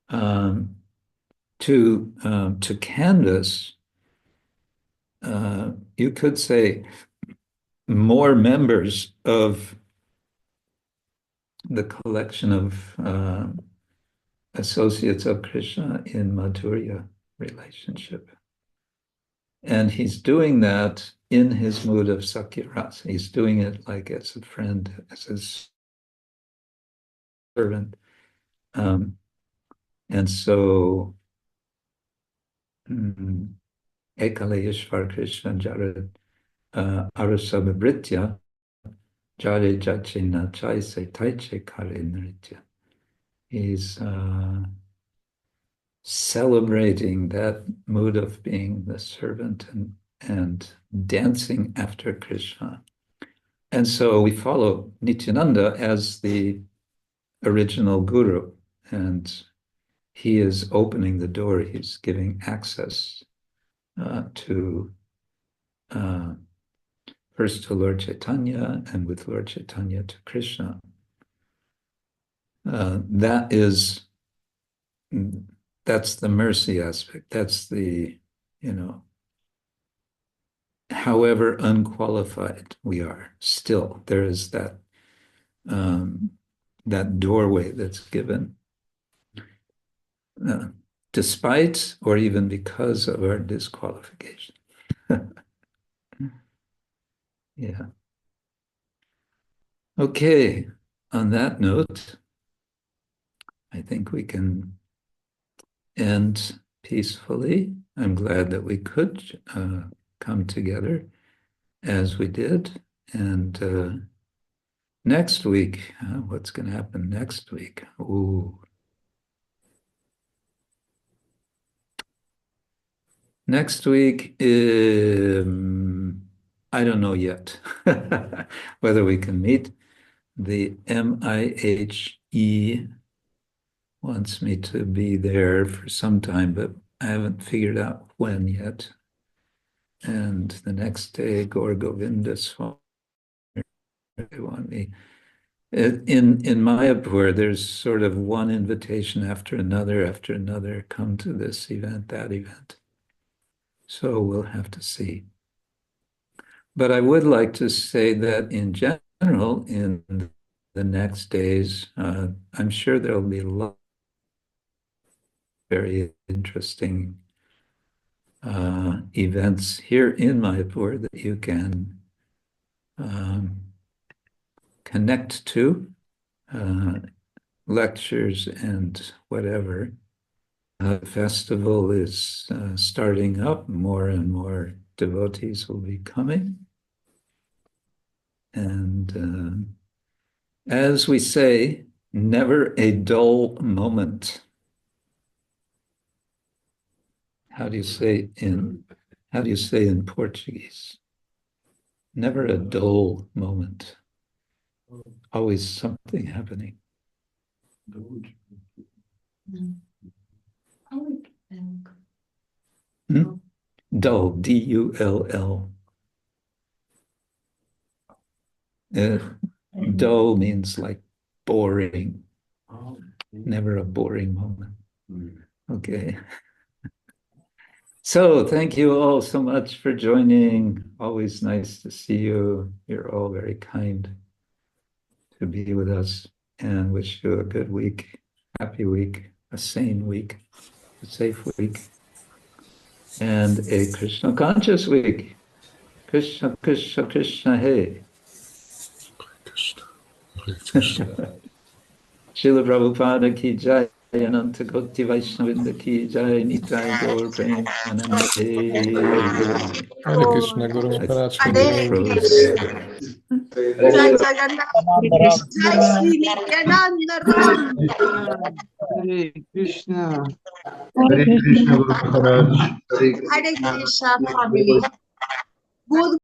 to canvas, you could say, more members of the collection of associates of Krishna in Madhurya relationship. And he's doing that in his mood of Sakyarasa. He's doing it like as a friend, as a servant. And so, Ekale Ishvar Krishna Jared Arasabhritya Jare Jache Nachai Se Taiche Kare Nritya. He's celebrating that mood of being the servant and dancing after Krishna. And so we follow Nityananda as the original guru, and he is opening the door. He's giving access to first to Lord Chaitanya, and with Lord Chaitanya to Krishna. That's the mercy aspect. That's the, however unqualified we are, still there is that that doorway that's given, despite or even because of our disqualification. Yeah. Okay. On that note, I think we can end peacefully. I'm glad that we could come together as we did. And next week, what's going to happen next week? Ooh. Next week, I don't know yet whether we can meet. The MIHE wants me to be there for some time, but I haven't figured out when yet. And the next day, Gaur Govinda Swami, they want me. In Mayapur, there's sort of one invitation after another, come to this event, that event. So we'll have to see. But I would like to say that in general, in the next days, I'm sure there'll be a lot of very interesting events here in Mayapur that you can connect to, lectures and whatever. The festival is starting up. More and more devotees will be coming. And as we say, never a dull moment. How do you say in Portuguese? Never a dull moment. Always something happening. Dull, D-U-L-L. Dull means like boring. Never a boring moment. Okay. So thank you all so much for joining. Always nice to see you. You're all very kind to be with us, and wish you a good week, happy week, a sane week, a safe week, and a Krishna conscious week. Krishna, Krishna, Krishna, hey. Krishna. Srila Prabhupada ki jai, Ananta Bhakti Vaishnavinda ki jai, Nitai Gaur Premanande. Hare Krishna, Guru Maharaj. Hare Jai Jagannath. Jai Shri Nityananda Ram. Hare Krishna. Hare Krishna, Guru Maharaj. Hare Krishna family. Good